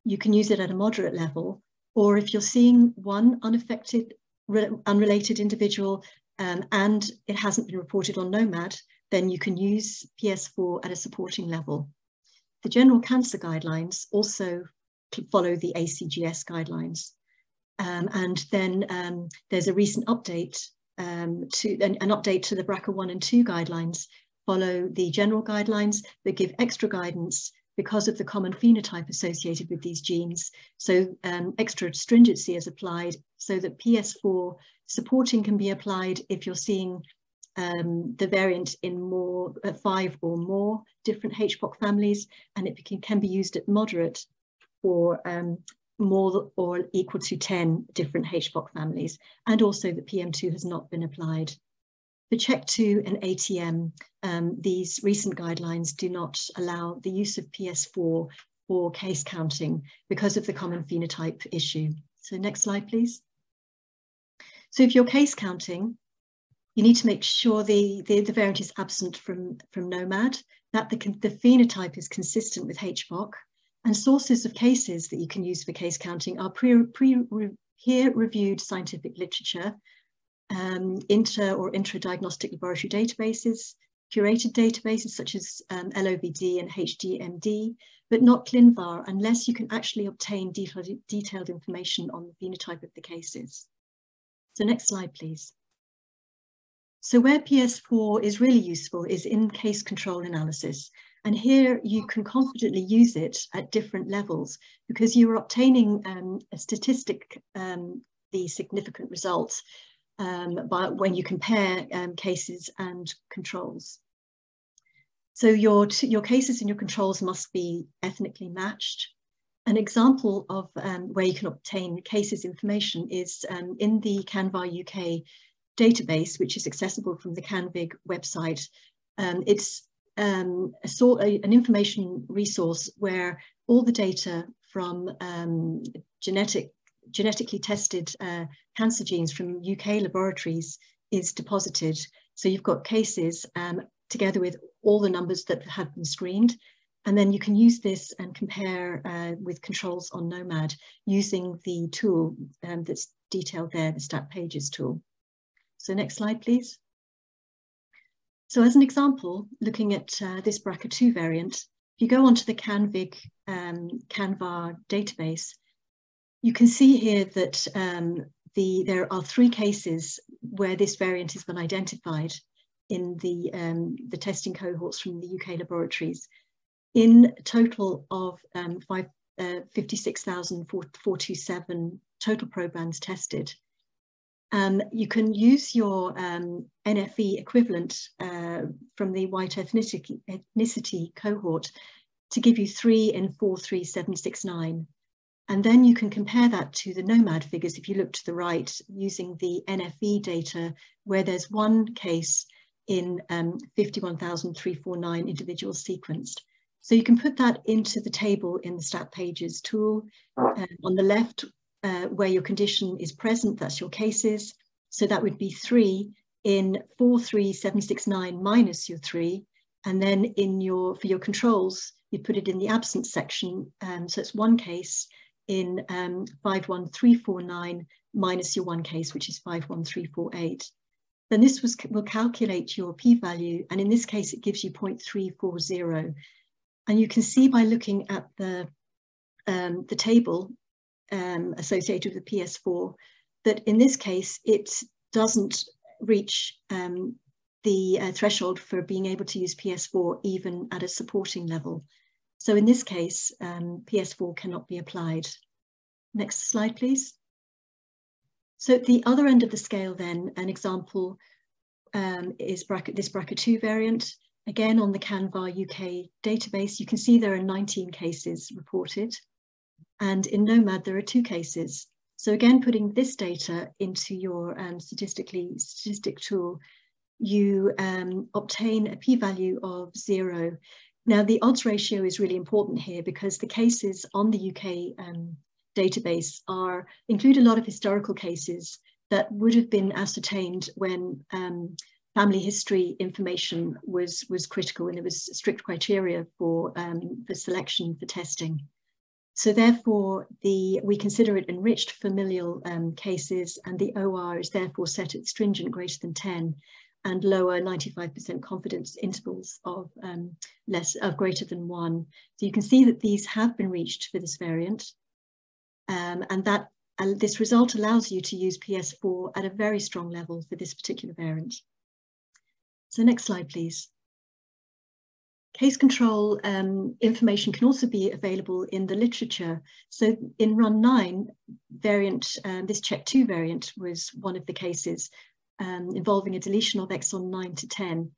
you can use it at a moderate level, or if you're seeing 1 unaffected, unrelated individual and it hasn't been reported on NOMAD, then you can use PS4 at a supporting level. The general cancer guidelines also follow the ACGS guidelines. And then there's a recent update an update to the BRCA1 and 2 guidelines, follow the general guidelines that give extra guidance because of the common phenotype associated with these genes. So extra stringency is applied so that PS4 supporting can be applied if you're seeing the variant in 5 or more different HPOC families, and it can be used at moderate for more or equal to 10 different HPOC families, and also that PM2 has not been applied. For CHEK2 and ATM, these recent guidelines do not allow the use of PS4 for case counting because of the common phenotype issue. So next slide, please. So if you're case counting, you need to make sure the variant is absent from NOMAD, that the phenotype is consistent with HBOC, and sources of cases that you can use for case counting are peer-reviewed scientific literature, inter or intra-diagnostic laboratory databases, curated databases such as LOVD and HDMD, but not ClinVar unless you can actually obtain detailed information on the phenotype of the cases. So next slide, please. So where PS4 is really useful is in case control analysis. And here you can confidently use it at different levels because you're obtaining a statistic, the significant results when you compare cases and controls. So your cases and your controls must be ethnically matched. An example of where you can obtain cases information is in the CanVar UK database, which is accessible from the CanVig website. It's an information resource where all the data from genetically tested cancer genes from UK laboratories is deposited. So you've got cases together with all the numbers that have been screened. And then you can use this and compare with controls on NOMAD using the tool that's detailed there, the Stat Pages tool. So next slide, please. So as an example, looking at this BRCA2 variant, if you go onto the CanVig CanVar database, you can see here that there are 3 cases where this variant has been identified in the testing cohorts from the UK laboratories, in a total of 56,427 total programs tested. You can use your NFE equivalent from the white ethnicity cohort to give you 3 in 43769. And then you can compare that to the NOMAD figures if you look to the right using the NFE data, where there's 1 case in 51,349 individuals sequenced. So you can put that into the table in the Stat Pages tool. On the left, where your condition is present, that's your cases. So that would be 3 in 43769 minus your 3. And then for your controls, you put it in the absence section. So it's 1 case in 51349 minus your 1 case, which is 51348. Then this will calculate your p-value. And in this case, it gives you 0.340. And you can see by looking at the table associated with the PS4 that in this case, it doesn't reach the threshold for being able to use PS4 even at a supporting level. So in this case, PS4 cannot be applied. Next slide, please. So at the other end of the scale then, an example is this BRCA2 variant. Again, on the CanVar UK database, you can see there are 19 cases reported. And in NOMAD, there are 2 cases. So again, putting this data into your statistic tool, you obtain a p-value of 0. Now, the odds ratio is really important here because the cases on the UK database include a lot of historical cases that would have been ascertained when family history information was critical, and there was strict criteria for selection for testing. So therefore, we consider it enriched familial cases, and the OR is therefore set at stringent greater than 10 and lower 95% confidence intervals of greater than 1. So you can see that these have been reached for this variant, and this result allows you to use PS4 at a very strong level for this particular variant. So next slide, please. Case control information can also be available in the literature. So in run 9 variant, this CHEK2 variant was one of the cases involving a deletion of exon 9 to 10.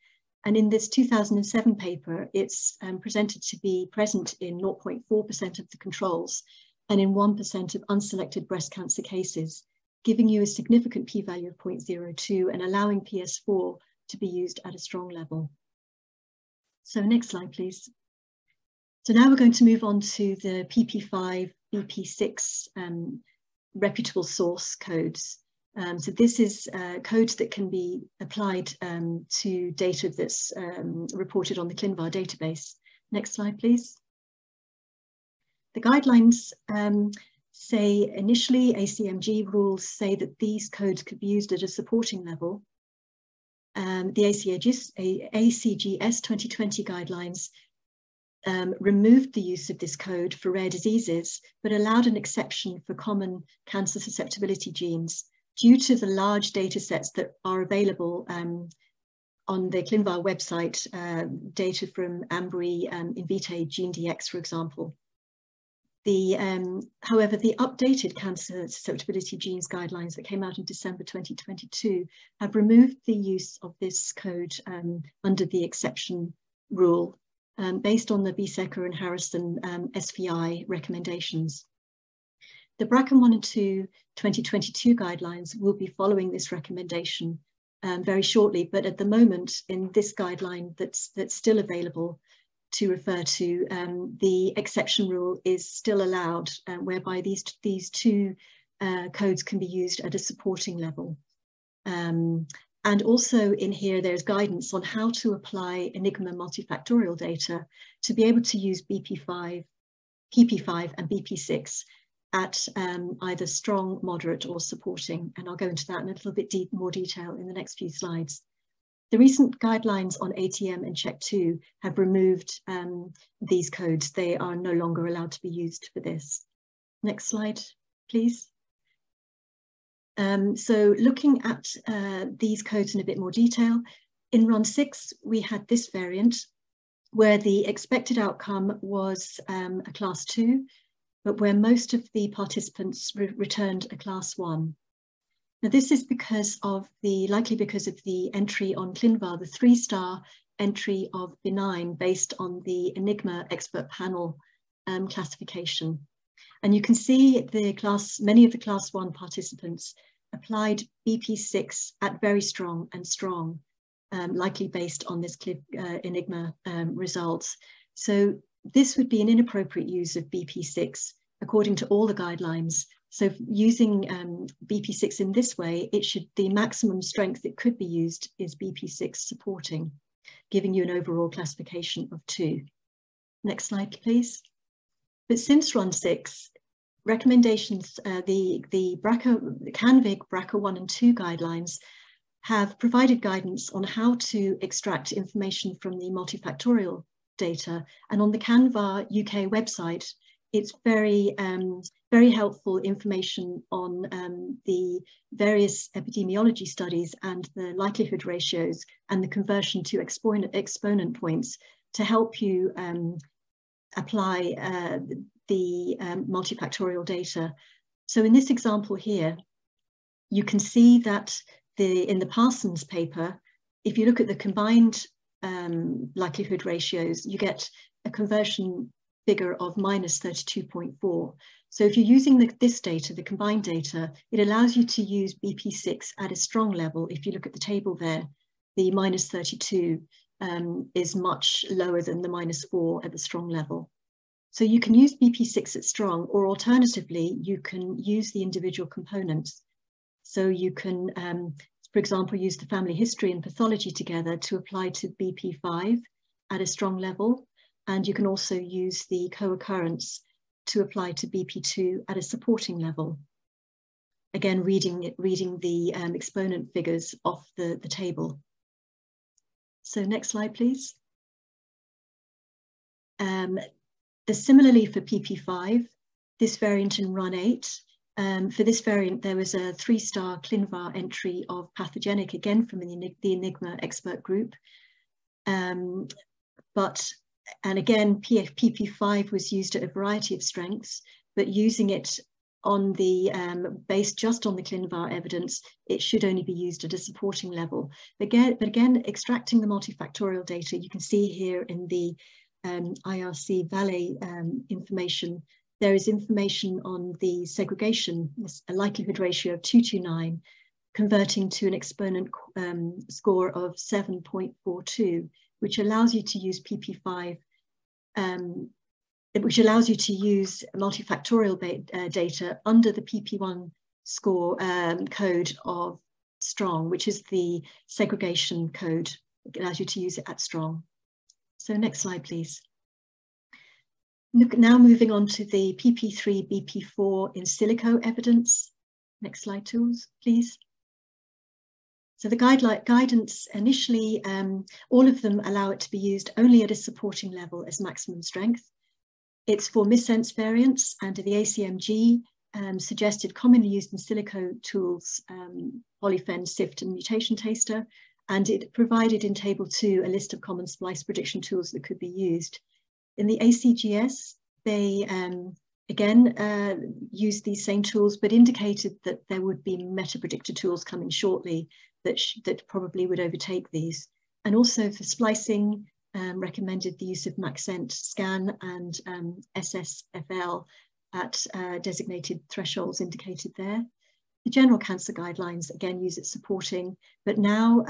And in this 2007 paper, it's presented to be present in 0.4% of the controls and in 1% of unselected breast cancer cases, giving you a significant p-value of 0.02 and allowing PS4 to be used at a strong level. So next slide, please. So now we're going to move on to the PP5, BP6 reputable source codes. So this is codes that can be applied to data that's reported on the ClinVar database. Next slide, please. The guidelines say initially ACMG rules say that these codes could be used at a supporting level. The ACGS 2020 guidelines removed the use of this code for rare diseases, but allowed an exception for common cancer susceptibility genes due to the large data sets that are available on the ClinVar website, data from Ambry, Invitae, GeneDx, for example. However, the updated cancer susceptibility genes guidelines that came out in December 2022 have removed the use of this code under the exception rule based on the BRCA and Harrison SVI recommendations. The BRCA1 and 2 2022 guidelines will be following this recommendation very shortly, but at the moment in this guideline that's still available to refer to, the exception rule is still allowed, whereby these two codes can be used at a supporting level. And also in here, there's guidance on how to apply Enigma multifactorial data to be able to use PP5 and BP6 at either strong, moderate or supporting. And I'll go into that in a little bit more detail in the next few slides. The recent guidelines on ATM and CHEK2 have removed these codes. They are no longer allowed to be used for this. Next slide, please. So looking at these codes in a bit more detail, in run 6, we had this variant where the expected outcome was a class 2, but where most of the participants returned a class 1. Now, this is likely because of the entry on ClinVar, the 3-star entry of benign based on the Enigma expert panel classification. And you can see many of the class 1 participants applied BP6 at very strong and strong, likely based on this Enigma results. So this would be an inappropriate use of BP6 according to all the guidelines. So using BP6 in this way, the maximum strength it could be used is BP6 supporting, giving you an overall classification of 2. Next slide, please. But since run 6, recommendations, the CanVig BRCA1 and 2 guidelines have provided guidance on how to extract information from the multifactorial data. And on the CanVar UK website, it's very helpful information on the various epidemiology studies and the likelihood ratios and the conversion to exponent points to help you apply the multifactorial data. So in this example here, you can see that in the Parsons paper, if you look at the combined likelihood ratios, you get a conversion figure of -32.4. So if you're using this data, the combined data, it allows you to use BP6 at a strong level. If you look at the table there, the -32 is much lower than the -4 at the strong level. So you can use BP6 at strong, or alternatively, you can use the individual components. So you can, for example, use the family history and pathology together to apply to BP5 at a strong level. And you can also use the co-occurrence to apply to BP2 at a supporting level. Again, reading the exponent figures off the table. So next slide, please. Similarly for PP5, this variant in run 8, for this variant, there was a 3-star ClinVar entry of pathogenic, again from the Enigma expert group. And again, PP5 was used at a variety of strengths, but using it on the based just on the ClinVar evidence, it should only be used at a supporting level. But again, extracting the multifactorial data, you can see here in the IRC Valley information, there is information on the segregation, a likelihood ratio of 229, converting to an exponent score of 7.42, which allows you to use PP5, which allows you to use multifactorial data under the PP1 score code of strong, which is the segregation code. It allows you to use it at strong. So next slide, please. Now moving on to the PP3, BP4 in silico evidence. Next slide, tools, please. So the guidance initially, all of them allow it to be used only at a supporting level as maximum strength. It's for missense variants, and the ACMG suggested commonly used in silico tools, polyphen, SIFT, and mutation taster, and it provided in table 2 a list of common splice prediction tools that could be used. In the ACGS, they again used these same tools, but indicated that there would be meta-predictor tools coming shortly that probably would overtake these. And also for splicing, recommended the use of Maxent scan and SSFL at designated thresholds indicated there. The general cancer guidelines again use it supporting, but now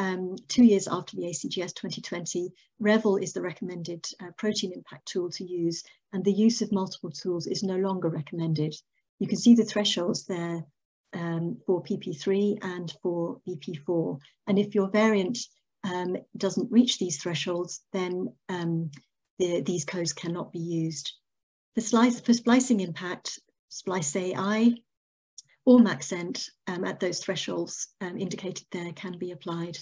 2 years after the ACGS 2020, REVEL is the recommended protein impact tool to use, and the use of multiple tools is no longer recommended. You can see the thresholds there for PP3 and for BP4, and if your variant doesn't reach these thresholds, then these codes cannot be used. For splicing impact, Splice AI or Maxent at those thresholds indicated there can be applied.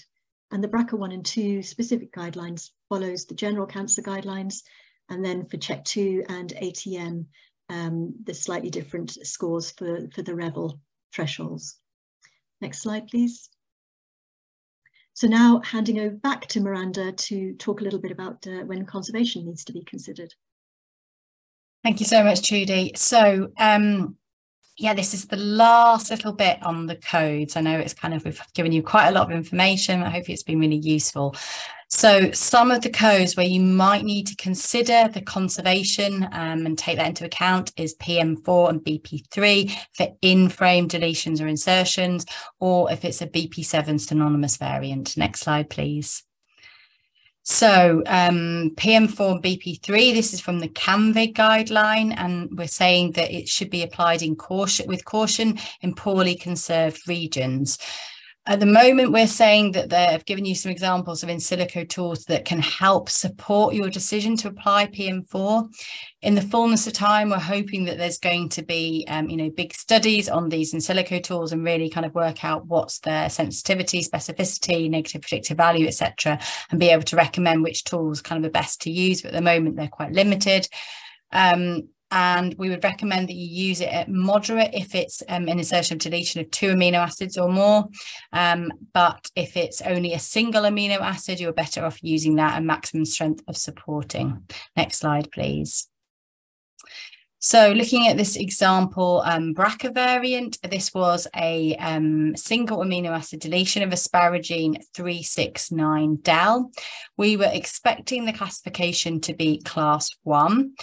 And the BRCA1 and 2 specific guidelines follows the general cancer guidelines, and then for CHEK2 and ATM, there's slightly different scores for the REVEL thresholds. Next slide, please. So now handing over back to Miranda to talk a little bit about when conservation needs to be considered. Thank you so much, Trudy. So yeah, this is the last little bit on the codes. I know it's we've given you quite a lot of information. I hope it's been really useful. So some of the codes where you might need to consider the conservation and take that into account is PM4 and BP3 for in-frame deletions or insertions, or if it's a BP7 synonymous variant. Next slide, please. So PM4 and BP3, this is from the CAMVIG guideline, and we're saying that it should be applied with caution in poorly conserved regions. At the moment, we're saying that they've given you some examples of in silico tools that can help support your decision to apply PM4. In the fullness of time, we're hoping that there's going to be, big studies on these in silico tools and really work out what's their sensitivity, specificity, negative predictive value, etc., and be able to recommend which tools are best to use. But at the moment, they're quite limited. And we would recommend that you use it at moderate if it's an insertion of deletion of 2 amino acids or more. But if it's only a single amino acid, you're better off using that at maximum strength of supporting. Next slide, please. So looking at this example BRCA variant, this was a single amino acid deletion of asparagine 369del. We were expecting the classification to be class 1,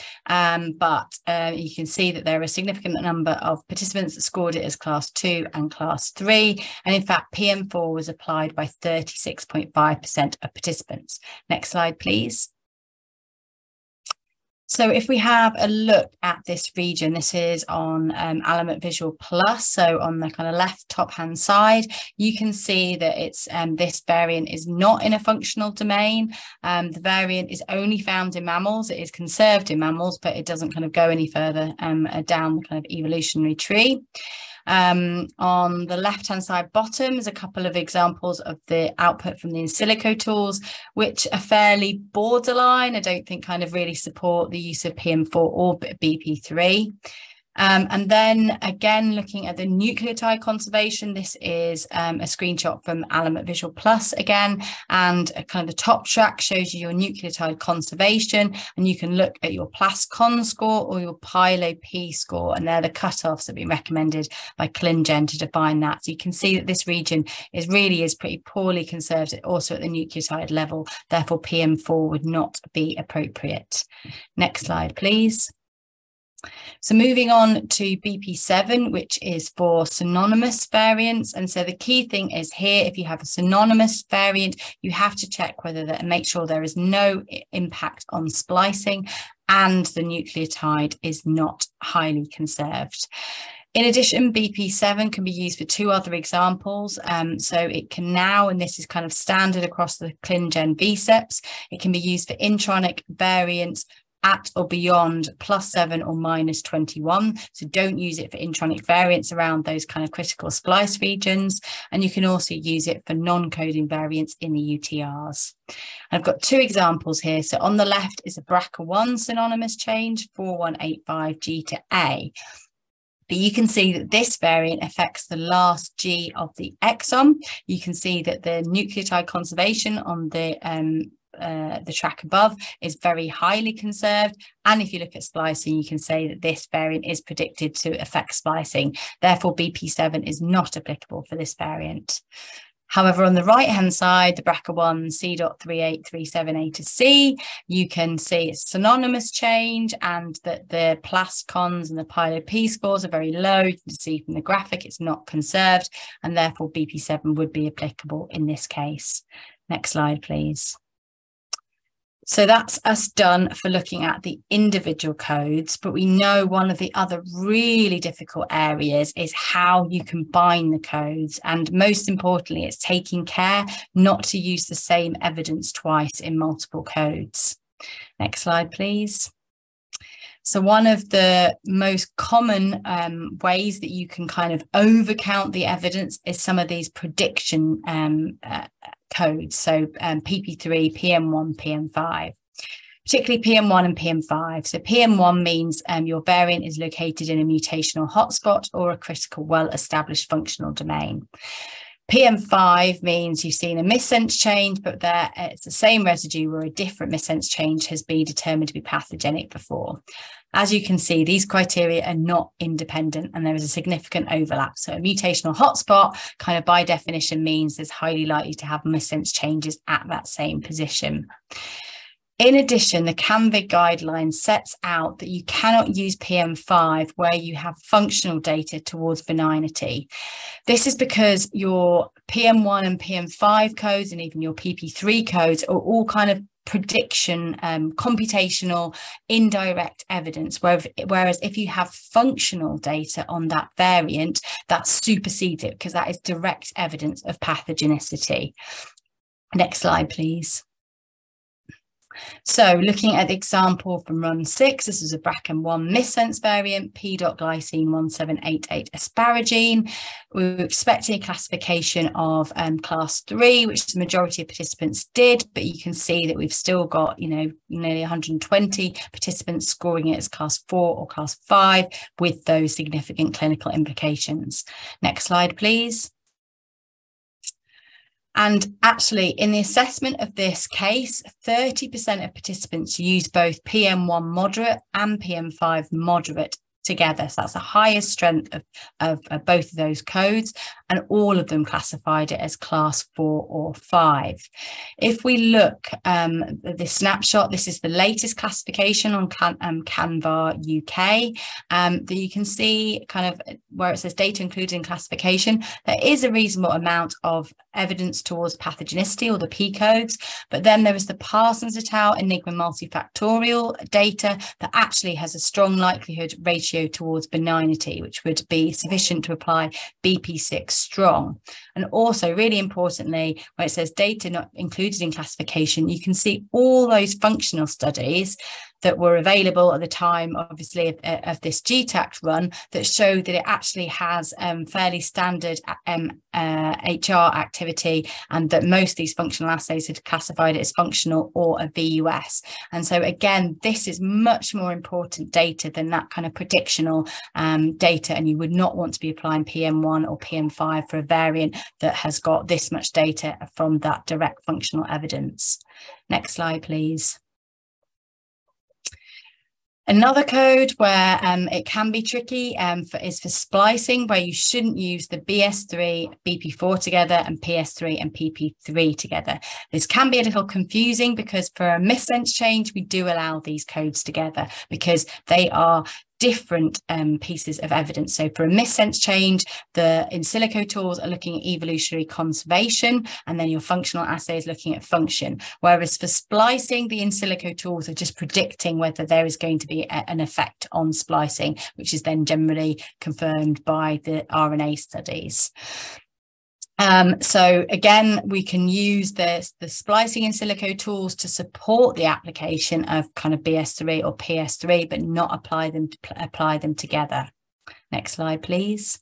but you can see that there are a significant number of participants that scored it as class 2 and class 3. And in fact, PM4 was applied by 36.5% of participants. Next slide, please. So if we have a look at this region, this is on Alamut Visual Plus. So on the left top hand side, you can see that it's this variant is not in a functional domain. The variant is only found in mammals. It is conserved in mammals, but it doesn't go any further down the evolutionary tree. On the left hand side bottom is a couple of examples of the output from the in silico tools, which are fairly borderline. I don't think really support the use of PM4 or BP3. And then again, looking at the nucleotide conservation, this is a screenshot from Alamut Visual Plus again, and the top track shows you your nucleotide conservation, and you can look at your PLAS-CON score or your PILO-P score, and they're the cutoffs that have been recommended by ClinGen to define that. So you can see that this region really is pretty poorly conserved also at the nucleotide level, therefore PM4 would not be appropriate. Next slide, please. So moving on to BP7, which is for synonymous variants. And so the key thing is here, if you have a synonymous variant, you have to check whether that, make sure there is no impact on splicing and the nucleotide is not highly conserved. In addition, BP7 can be used for 2 other examples. So it can now, and this is kind of standard across the ClinGen VSEPs, it can be used for intronic variants at or beyond +7 or -21. So don't use it for intronic variants around those kind of critical splice regions. And you can also use it for non-coding variants in the UTRs. I've got 2 examples here. So on the left is a BRCA1 synonymous change, 4185G to A. But you can see that this variant affects the last G of the exon. You can see that the nucleotide conservation on the track above is very highly conserved, and if you look at splicing, you can say that this variant is predicted to affect splicing. Therefore, BP7 is not applicable for this variant. However, on the right hand side, the BRCA1 C.3837A to C, you can see it's synonymous change and that the PLAS cons and the PILO-P scores are very low. You can see from the graphic it's not conserved, and therefore BP7 would be applicable in this case. Next slide, please. So that's us done for looking at the individual codes, but we know one of the other really difficult areas is how you combine the codes. And most importantly, it's taking care not to use the same evidence twice in multiple codes. Next slide, please. So one of the most common ways that you can kind of overcount the evidence is some of these prediction codes. So PP3, PM1, PM5, particularly PM1 and PM5. So PM1 means your variant is located in a mutational hotspot or a critical, well-established functional domain. PM5 means you've seen a missense change, but there it's the same residue where a different missense change has been determined to be pathogenic before. As you can see, these criteria are not independent and there is a significant overlap. So a mutational hotspot kind of by definition means there's highly likely to have missense changes at that same position. In addition, the CANVIG guideline sets out that you cannot use PM5 where you have functional data towards benignity. This is because your PM1 and PM5 codes and even your PP3 codes are all kind of prediction, computational, indirect evidence, whereas if you have functional data on that variant, that supersedes it because that is direct evidence of pathogenicity. Next slide, please. So looking at the example from run 6, this is a BRCA1 missense variant, P.glycine 1788 asparagine. We were expecting a classification of class 3, which the majority of participants did, but you can see that we've still got, you know, nearly 120 participants scoring it as class 4 or class 5 with those significant clinical implications. Next slide, please. And actually, in the assessment of this case, 30% of participants used both PM1 moderate and PM5 moderate together. So that's the highest strength of both of those codes, and all of them classified it as class 4 or 5. If we look at this snapshot, this is the latest classification on Canva UK, that you can see kind of where it says data included in classification, there is a reasonable amount of evidence towards pathogenicity or the P codes, but then there is the Parsons et al. Enigma multifactorial data that actually has a strong likelihood ratio towards benignity, which would be sufficient to apply BP6 strong. And also, really importantly, where it says data not included in classification, you can see all those functional studies that were available at the time, obviously, of this GTAC run that show that it actually has fairly standard HR activity, and that most of these functional assays had classified it as functional or a VUS. And so again, this is much more important data than that kind of predictional data, and you would not want to be applying PM1 or PM5 for a variant that has got this much data from that direct functional evidence. Next slide, please. Another code where it can be tricky is for splicing, where you shouldn't use the BS3, BP4 together and PS3 and PP3 together. This can be a little confusing because for a missense change, we do allow these codes together because they are different pieces of evidence. So for a missense change, the in silico tools are looking at evolutionary conservation, and then your functional assay is looking at function. Whereas for splicing, the in silico tools are just predicting whether there is going to be an effect on splicing, which is then generally confirmed by the RNA studies. So again, we can use the splicing in silico tools to support the application of kind of BS3 or PS3, but not apply them together. Next slide, please.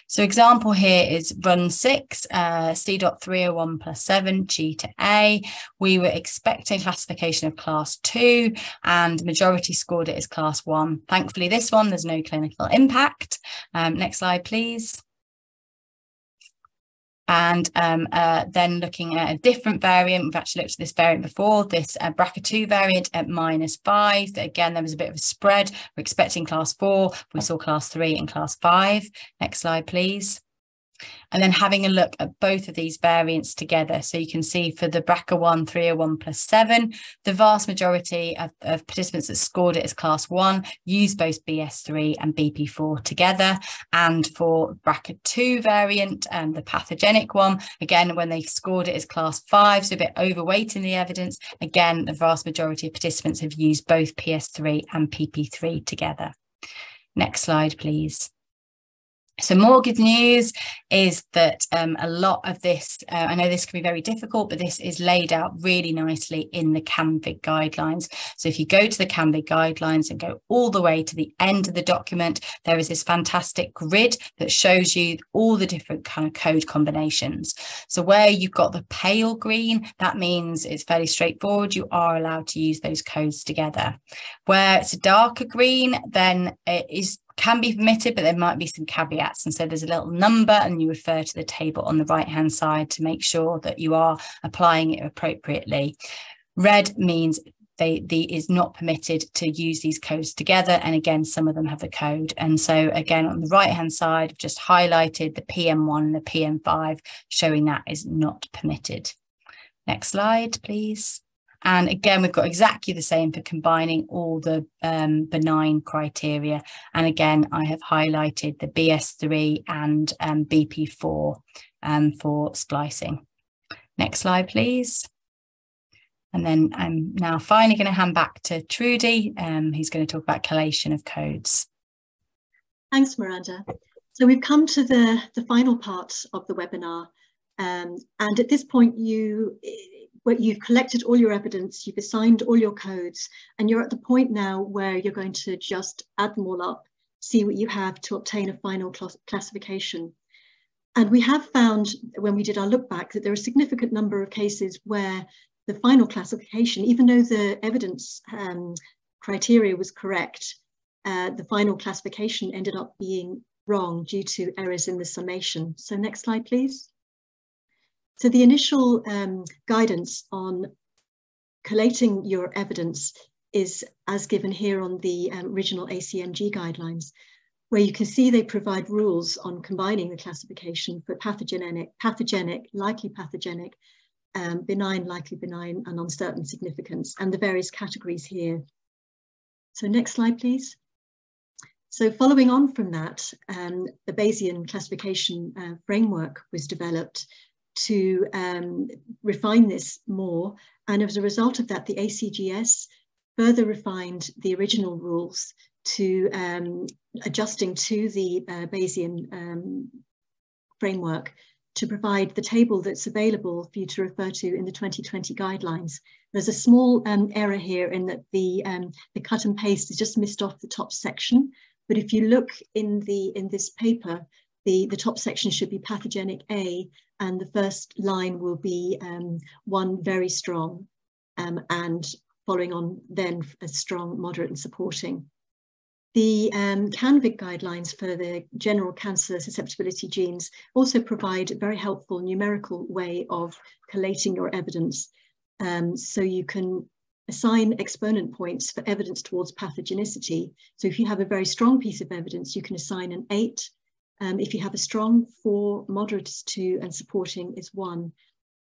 So example here is run 6, C.301 plus 7, G to A. We were expecting classification of class 2 and majority scored it as class 1. Thankfully, this one, there's no clinical impact. Next slide, please. And then looking at a different variant, we've actually looked at this variant before, this BRCA2 variant at -5. Again, there was a bit of a spread. We're expecting class 4. We saw class 3 and class 5. Next slide, please. And then having a look at both of these variants together. So you can see for the BRCA1 301 plus 7, the vast majority of participants that scored it as class 1 used both BS3 and BP4 together. And for BRCA2 variant, the pathogenic one, again, when they scored it as class 5, so a bit overweight in the evidence, again, the vast majority of participants have used both PS3 and PP3 together. Next slide, please. So more good news is that a lot of this, I know this can be very difficult, but this is laid out really nicely in the CAMVIG guidelines. So if you go to the CAMVIG guidelines and go all the way to the end of the document, there is this fantastic grid that shows you all the different kind of code combinations. So where you've got the pale green, that means it's fairly straightforward. You are allowed to use those codes together. Where it's a darker green, then it can be permitted, but there might be some caveats. And so there's a little number and you refer to the table on the right hand side to make sure that you are applying it appropriately. Red means is not permitted to use these codes together. And again, some of them have the code. And so again, on the right hand side, I've just highlighted the PM1 and the PM5, showing that is not permitted. Next slide, please. And again, we've got exactly the same for combining all the benign criteria. And again, I have highlighted the BS3 and BP4 for splicing. Next slide, please. And then I'm now finally going to hand back to Trudy, who's going to talk about collation of codes. Thanks, Miranda. So we've come to the final part of the webinar. And at this point, you've collected all your evidence, you've assigned all your codes, and you're at the point now where you're going to just add them all up, see what you have to obtain a final classification. And we have found, when we did our look back, that there are a significant number of cases where the final classification, even though the evidence criteria was correct, the final classification ended up being wrong due to errors in the summation. So next slide, please. So the initial guidance on collating your evidence is as given here on the original ACMG guidelines, where you can see they provide rules on combining the classification for pathogenic, likely pathogenic, benign, likely benign, and uncertain significance, and the various categories here. So next slide, please. So following on from that, the Bayesian classification framework was developed to refine this more. And as a result of that, the ACGS further refined the original rules to adjusting to the Bayesian framework to provide the table that's available for you to refer to in the 2020 guidelines. There's a small error here in that the cut and paste is just missed off the top section. But if you look in this paper, the top section should be pathogenic A, and the first line will be 1 very strong, and following on then a strong, moderate, and supporting. The CAMVIG guidelines for the general cancer susceptibility genes also provide a very helpful numerical way of collating your evidence. So you can assign exponent points for evidence towards pathogenicity. So if you have a very strong piece of evidence, you can assign an 8. If you have a strong 4, moderate is 2, and supporting is 1.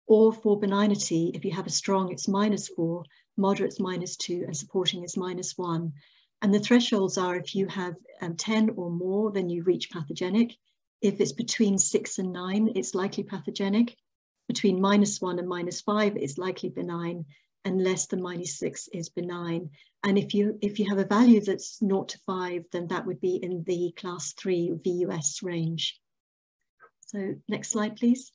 Or for benignity, if you have a strong, it's -4, moderate is -2, and supporting is -1. And the thresholds are if you have 10 or more, then you reach pathogenic. If it's between 6 and 9, it's likely pathogenic. Between -1 and -5, it's likely benign, and less than -6 is benign. And if you have a value that's 0 to 5, then that would be in the class 3 VUS range. So next slide, please.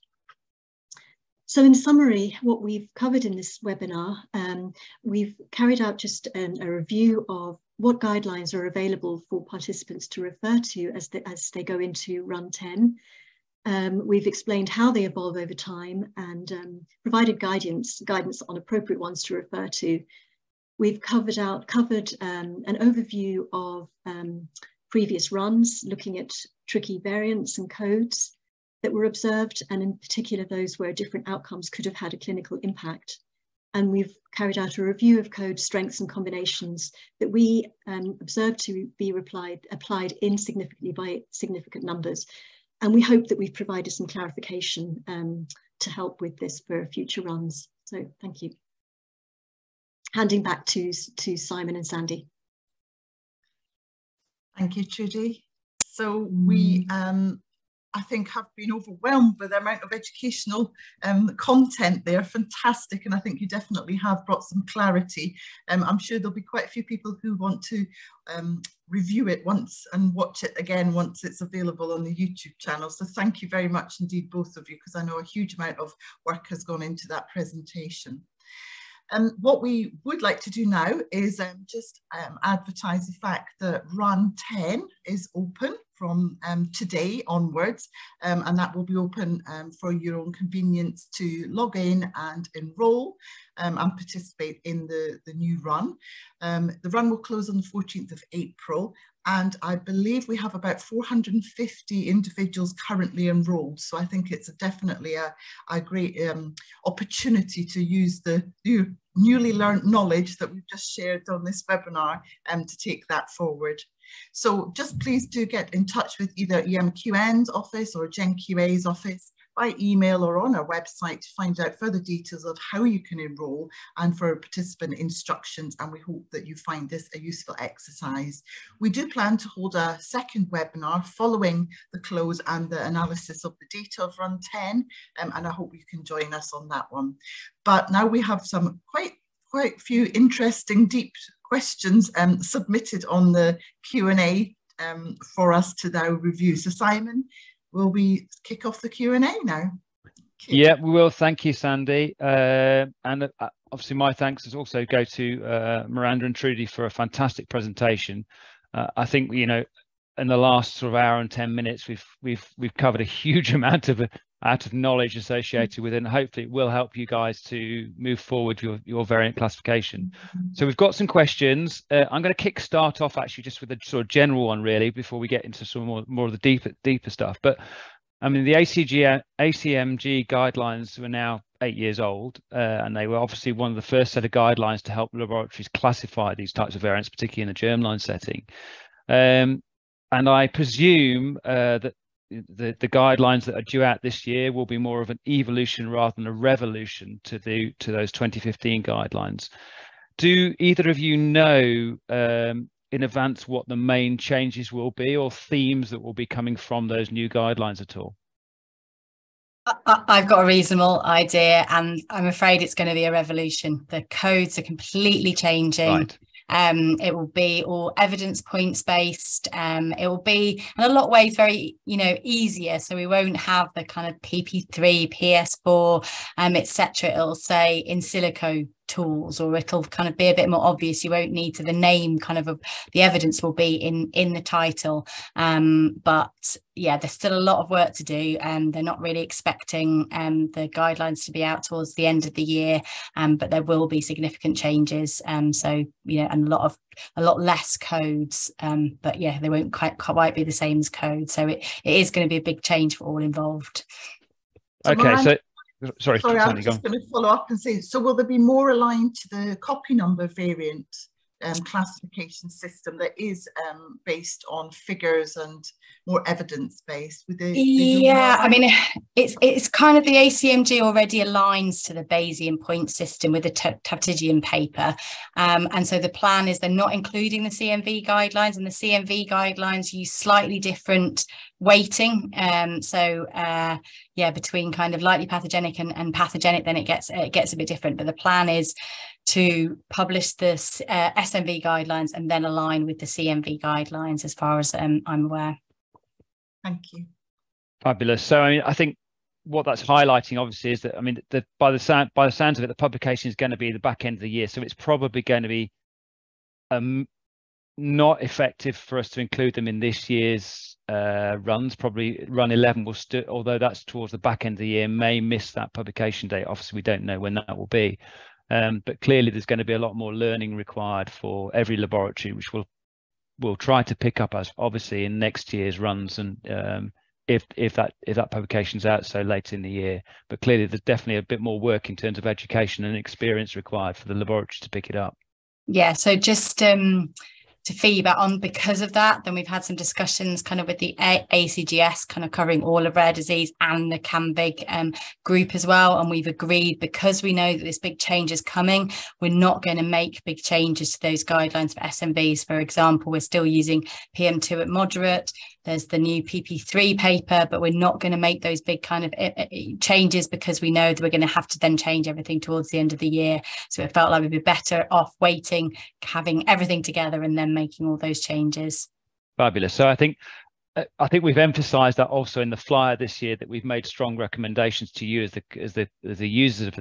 So in summary, what we've covered in this webinar, we've carried out just a review of what guidelines are available for participants to refer to as they go into Run 10. We've explained how they evolve over time and provided guidance on appropriate ones to refer to. We've covered an overview of previous runs, looking at tricky variants and codes that were observed, and in particular those where different outcomes could have had a clinical impact. And we've carried out a review of code strengths and combinations that we observed to be applied insignificantly by significant numbers. And we hope that we've provided some clarification to help with this for future runs. So thank you. Handing back to Simon and Sandy. Thank you, Trudy. So we, I think, have been overwhelmed by the amount of educational content there. Fantastic. And I think you definitely have brought some clarity. I'm sure there'll be quite a few people who want to review it once and watch it again once it's available on the YouTube channel. So thank you very much indeed, both of you, because I know a huge amount of work has gone into that presentation. What we would like to do now is just advertise the fact that Run 10 is open from today onwards, and that will be open for your own convenience to log in and enrol and participate in the new run. The run will close on the 14th of April, and I believe we have about 450 individuals currently enrolled. So I think it's definitely a great opportunity to use the newly learned knowledge that we've just shared on this webinar to take that forward. So just please do get in touch with either EMQN's office or GenQA's office by email or on our website to find out further details of how you can enrol and for participant instructions, and we hope that you find this a useful exercise. We do plan to hold a second webinar following the close and the analysis of the data of Run 10, and I hope you can join us on that one. But now we have some quite few interesting deep questions submitted on the Q&A for us to now review. So Simon, will we kick off the Q&A now? Yeah, we will. Thank you, Sandy. And obviously my thanks also go to Miranda and Trudy for a fantastic presentation. I think, you know, in the last sort of hour and 10 minutes, we've covered a huge amount of knowledge associated with it, and hopefully it will help you guys to move forward your variant classification. So we've got some questions. I'm going to kick start off actually just with a sort of general one really before we get into some more of the deeper stuff. But I mean, the ACMG guidelines were now 8 years old, and they were obviously one of the first set of guidelines to help laboratories classify these types of variants, particularly in the germline setting. And I presume that the guidelines that are due out this year will be more of an evolution rather than a revolution to those 2015 guidelines. Do either of you know in advance what the main changes will be or themes that will be coming from those new guidelines at all? I've got a reasonable idea, and I'm afraid it's going to be a revolution. The codes are completely changing. Right. It will be all evidence points based. It will be in a lot of ways very, you know, easier. So we won't have the kind of PP3, PS4, etc. It'll say in silico tools, or it'll kind of be a bit more obvious. You won't need to, the name kind of the evidence will be in the title. But yeah, there's still a lot of work to do, and they're not really expecting the guidelines to be out towards the end of the year, but there will be significant changes. So, you know, and a lot less codes, but yeah, they won't quite be the same as code. So it is going to be a big change for all involved. Okay, so sorry, I was just going to follow up and say, so will there be more aligned to the copy number variant classification system that is based on figures and more evidence-based? Yeah, I mean, it's kind of the ACMG already aligns to the Bayesian point system with the Tavtigian paper. And so the plan is they're not including the CMV guidelines, and the CMV guidelines use slightly different weighting. Yeah, between kind of lightly pathogenic and pathogenic, then it gets a bit different. But the plan is to publish the SMV guidelines and then align with the CMV guidelines, as far as I'm aware. Thank you. Fabulous. So I mean, I think what that's highlighting obviously is that, I mean, by the sounds of it, the publication is going to be the back end of the year, so it's probably going to be not effective for us to include them in this year's runs. Probably run 11 will still, although that's towards the back end of the year, may miss that publication date. Obviously we don't know when that will be, but clearly there's going to be a lot more learning required for every laboratory, which we'll try to pick up as obviously in next year's runs, and if that publication's out so late in the year. But clearly there's definitely a bit more work in terms of education and experience required for the laboratory to pick it up. Yeah, so just to feedback on, because of that, then we've had some discussions kind of with the ACGS, kind of covering all of rare disease, and the CAMVIG group as well, and we've agreed, because we know that this big change is coming, we're not going to make big changes to those guidelines for SMVs. For example, we're still using PM2 at moderate. There's the new PP3 paper, but we're not going to make those big kind of changes, because we know that we're going to have to then change everything towards the end of the year. So it felt like we'd be better off waiting, having everything together, and then making all those changes. Fabulous. So I think we've emphasised that also in the flyer this year, that we've made strong recommendations to you as the users of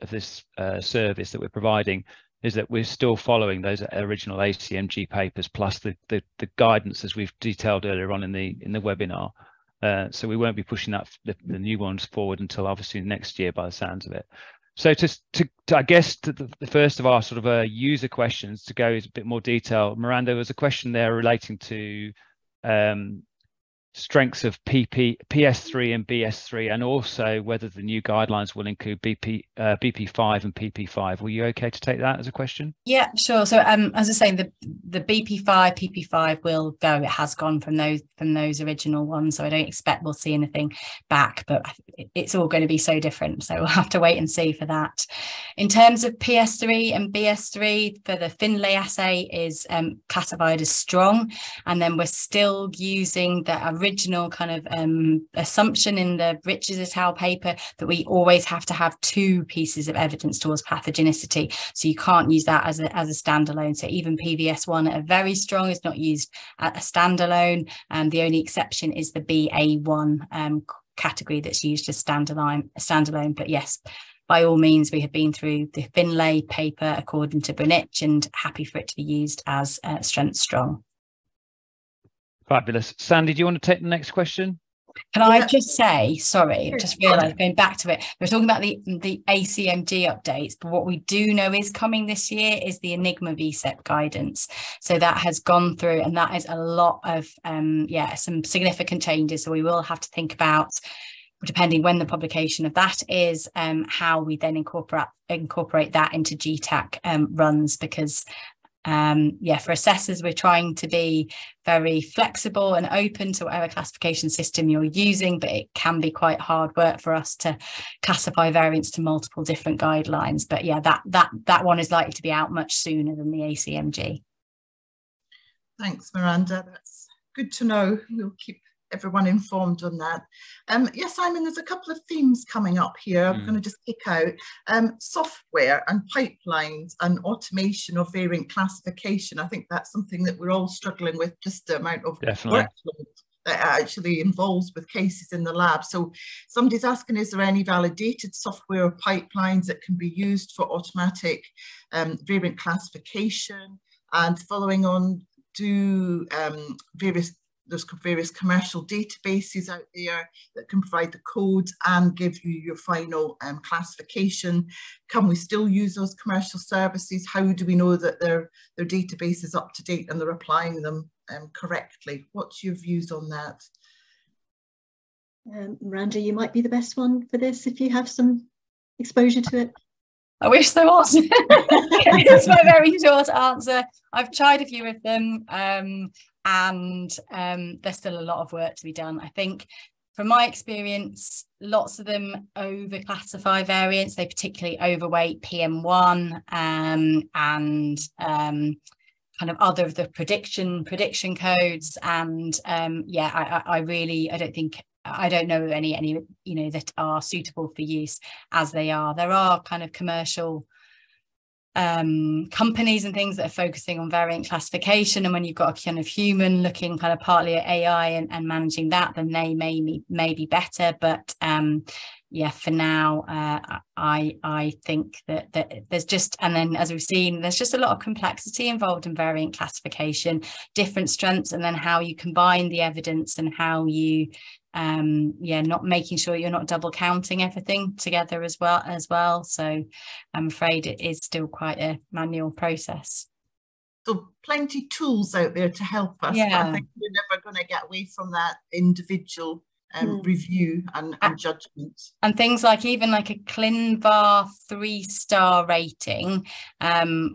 this service that we're providing, is that we're still following those original ACMG papers, plus the guidance as we've detailed earlier on in the webinar. So we won't be pushing the new ones forward until obviously next year, by the sounds of it. So to I guess to the first of our sort of user questions, to go into a bit more detail, Miranda, there was a question there relating to strengths of PS3 and BS3, and also whether the new guidelines will include BP5 and PP5. Were you okay to take that as a question? Yeah, sure. So as I was saying, the BP5, PP5 will go. It has gone from those original ones, so I don't expect we'll see anything back, but it's all going to be so different, so we'll have to wait and see for that. In terms of PS3 and BS3, for the Finlay assay is classified as strong, and then we're still using the original kind of assumption in the Richards et al. Paper that we always have to have two pieces of evidence towards pathogenicity. So you can't use that as a standalone. So even PVS1 are very strong, it's not used at a standalone. The only exception is the BA1 category that's used as standalone. But yes, by all means, we have been through the Finlay paper according to Brunich, and happy for it to be used as strength strong. Fabulous. Sandy, do you want to take the next question? Can I just say, sorry, I just realised, going back to it, we're talking about the ACMG updates, but what we do know is coming this year is the Enigma VSEP guidance. So that has gone through, and that is a lot of, some significant changes. So we will have to think about, depending when the publication of that is, how we then incorporate that into GTAC runs, because for assessors, we're trying to be very flexible and open to whatever classification system you're using, but it can be quite hard work for us to classify variants to multiple different guidelines. But yeah, that one is likely to be out much sooner than the ACMG. Thanks, Miranda. That's good to know. We'll keep everyone informed on that. Yes, Simon, there's a couple of themes coming up here. I'm going to just pick out software and pipelines and automation of variant classification. I think that's something that we're all struggling with, just the amount of workload that actually involves with cases in the lab. So somebody's asking, is there any validated software or pipelines that can be used for automatic variant classification? And following on, there's various commercial databases out there that can provide the codes and give you your final classification. Can we still use those commercial services? How do we know that their database is up to date and they're applying them correctly? What's your views on that? Miranda, you might be the best one for this if you have some exposure to it. I wish there was. It's my very short answer. I've tried a few of them. and there's still a lot of work to be done. I think from my experience, lots of them overclassify variants. They particularly overweight PM1 and kind of other of the prediction codes, and I don't know any that are suitable for use as they are. There are kind of commercial companies and things that are focusing on variant classification, and when you've got a kind of human looking kind of partly at AI and managing that, then they may be better. But for now, I think that there's just, and then as we've seen, there's just a lot of complexity involved in variant classification, different strengths, and then how you combine the evidence and how you not making sure you're not double counting everything together as well. So I'm afraid it is still quite a manual process. So plenty tools out there to help us, but I think we're never going to get away from that individual review and judgment. And things like even like a ClinVar 3-star rating.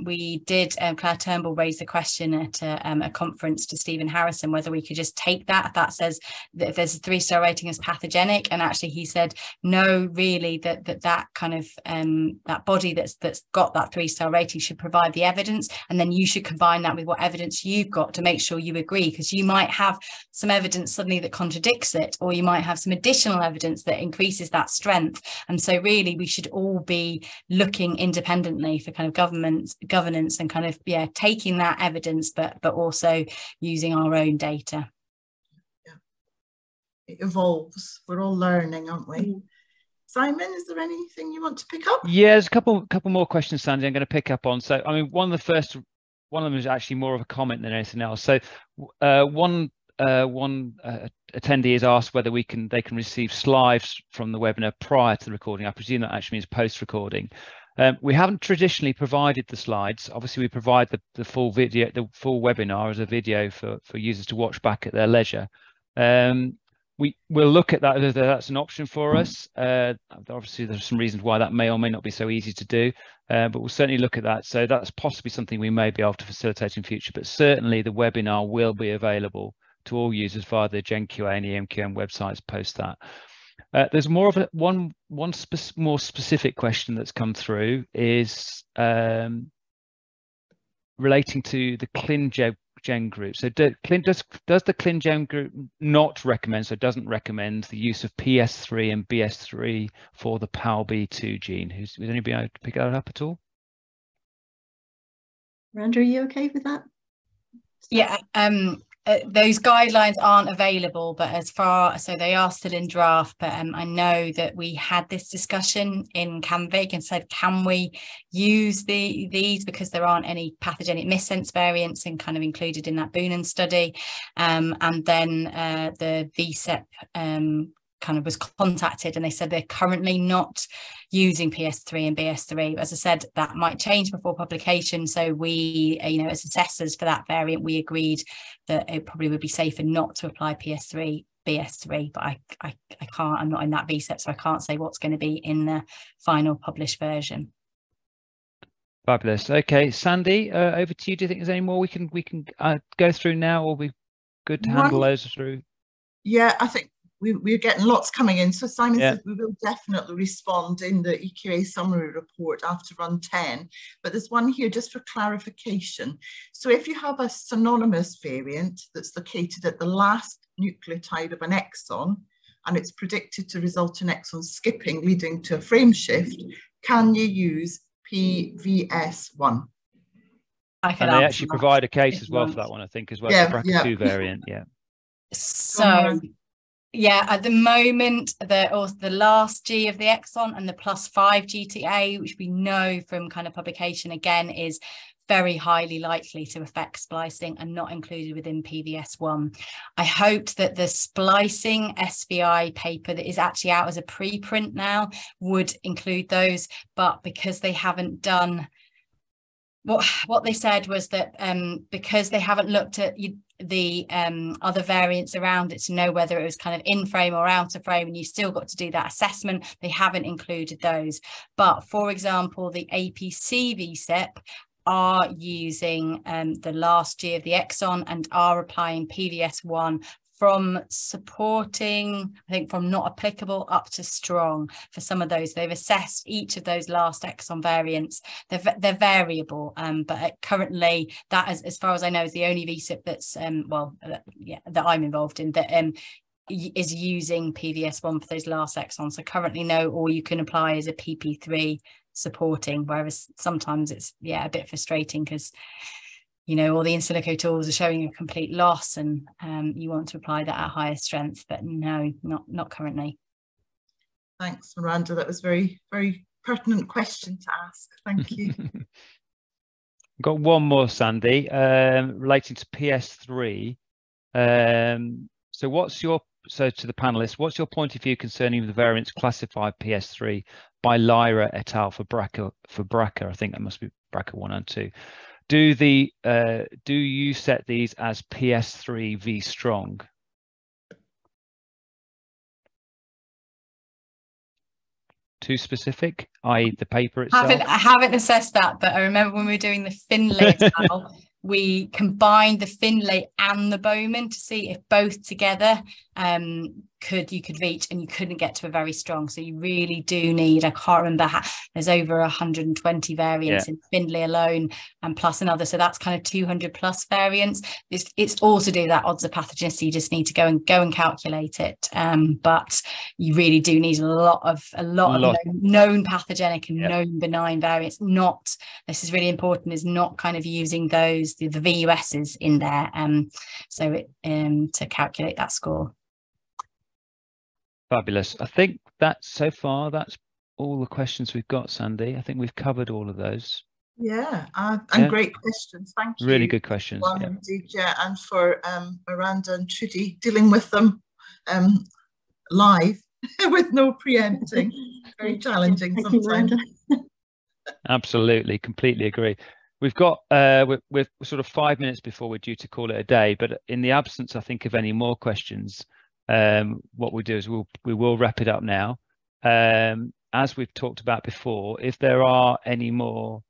We did, Claire Turnbull raised the question at a conference to Stephen Harrison whether we could just take that says that if there's a 3-star rating as pathogenic, and actually he said no, really, that kind of that body that's got that 3-star rating should provide the evidence, and then you should combine that with what evidence you've got to make sure you agree, because you might have some evidence suddenly that contradicts it, or you might have some additional evidence that increases that strength. And so really we should all be looking independently for kind of governance and kind of taking that evidence but also using our own data. It evolves, we're all learning, aren't we? Simon, is there anything you want to pick up? Yeah, there's a couple more questions, Sandy, I'm going to pick up on. So I mean, one of them is actually more of a comment than anything else. So one attendee has asked whether they can receive slides from the webinar prior to the recording. I presume that actually means post-recording. We haven't traditionally provided the slides. Obviously, we provide the full video, the full webinar as a video for users to watch back at their leisure. We'll look at that, whether that's an option for us. Obviously, there's some reasons why that may or may not be so easy to do, but we'll certainly look at that. So that's possibly something we may be able to facilitate in future, but certainly the webinar will be available to all users via the GenQA and EMQM websites post that. There's more of one more specific question that's come through is relating to the ClinGen group. So does the ClinGen group not recommend, so it doesn't recommend the use of PS3 and BS3 for the PALB2 gene? Would anybody able to pick that up at all? Miranda, are you okay with that? Yeah, those guidelines aren't available, but so they are still in draft. But I know that we had this discussion in CAMVIG and said, can we use these because there aren't any pathogenic missense variants and kind of included in that Boonan study, and then the VSEP kind of was contacted and they said they're currently not using PS3 and BS3. As I said, that might change before publication. So we, as assessors for that variant, we agreed that it probably would be safer not to apply PS3, BS3, but I can't, I'm not in that VSEP, so I can't say what's going to be in the final published version. Fabulous. Okay, Sandy, over to you. Do you think there's any more we can go through now, or we good to handle those through? Yeah, I think we're getting lots coming in. So Simon said we will definitely respond in the EQA summary report after run 10. But there's one here just for clarification. So if you have a synonymous variant that's located at the last nucleotide of an exon, and it's predicted to result in exon skipping leading to a frame shift, can you use PVS1? And they actually provide a case as well for that one, I think, as well. Yeah, the BRCA2 variant, So at the moment, the last G of the exon and the +5 GTA, which we know from kind of publication again is very highly likely to affect splicing and not included within PVS1. I hoped that the splicing SVI paper that is actually out as a preprint now would include those, but because they haven't done what they said was that because they haven't looked at the other variants around it to know whether it was kind of in frame or out of frame, and you still got to do that assessment, they haven't included those. But for example, the APC VSEP are using the last G of the exon and are applying PVS1 from supporting, I think, from not applicable up to strong for some of those. They've assessed each of those last exon variants. They're variable, but currently that, as far as I know, is the only VSIP that's that I'm involved in that is using PVS1 for those last exons. So currently no, all you can apply is a PP3 supporting, whereas sometimes it's a bit frustrating because all the in silico tools are showing a complete loss, and you want to apply that at higher strength, but no, not currently. Thanks, Miranda. That was very, very pertinent question to ask. Thank you. Got one more, Sandy, relating to PS3. So to the panelists, what's your point of view concerning the variants classified PS3 by Lyra et al. for BRCA? I think that must be BRCA1 and 2. Do you set these as PS3 v strong? Too specific, i.e. the paper itself? I haven't assessed that, but I remember when we were doing the Finlay trial, we combined the Finlay and the Bowman to see if both together you could reach, and you couldn't get to a very strong. So you really do need, I can't remember how, there's over 120 variants in Finlay alone, and plus another, so that's kind of 200 plus variants. It's all to do with that odds of pathogenicity. You just need to go and calculate it, but you really do need a lot of known pathogenic and known benign variants. Not, this is really important, is not kind of using those the VUSs in there to calculate that score. Fabulous. I think that's all the questions we've got, Sandy. I think we've covered all of those. And great questions. Thank you. Really good questions. Indeed, and for Miranda and Trudy dealing with them live with no preempting. Very challenging sometimes. Absolutely, completely agree. We've got we're sort of 5 minutes before we're due to call it a day, but in the absence, I think, of any more questions, what we'll do is we will wrap it up now. As we've talked about before, if there are any more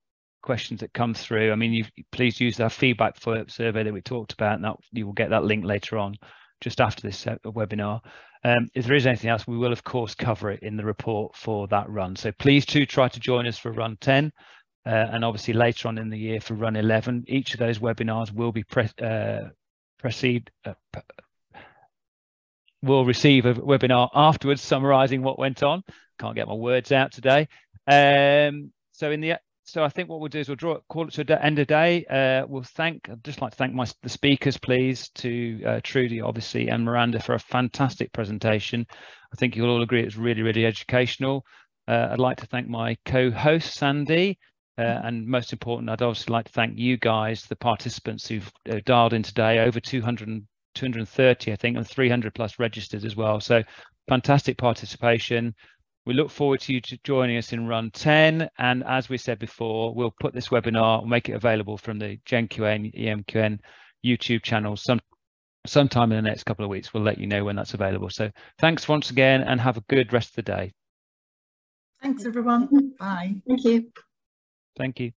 questions that come through, I mean, please use our feedback survey that we talked about, and you will get that link later on, just after this webinar. If there is anything else, we will of course cover it in the report for that run. So please do try to join us for run 10, and obviously later on in the year for run 11. Each of those webinars will be we'll receive a webinar afterwards summarizing what went on. Can't get my words out today. So I think what we'll do is we'll call it to the end of day. I'd just like to thank the speakers, please, to Trudy, obviously, and Miranda for a fantastic presentation. I think you'll all agree it's really, really educational. I'd like to thank my co-host, Sandy, and most important, I'd obviously like to thank you guys, the participants who've dialed in today, over 230, I think, and 300 plus registered as well. So fantastic participation. We look forward to you joining us in run 10. And as we said before, we'll put this webinar, we'll make it available from the GenQA and EMQN YouTube channels sometime in the next couple of weeks. We'll let you know when that's available. So thanks once again, and have a good rest of the day. Thanks, everyone. Bye. Thank you. Thank you.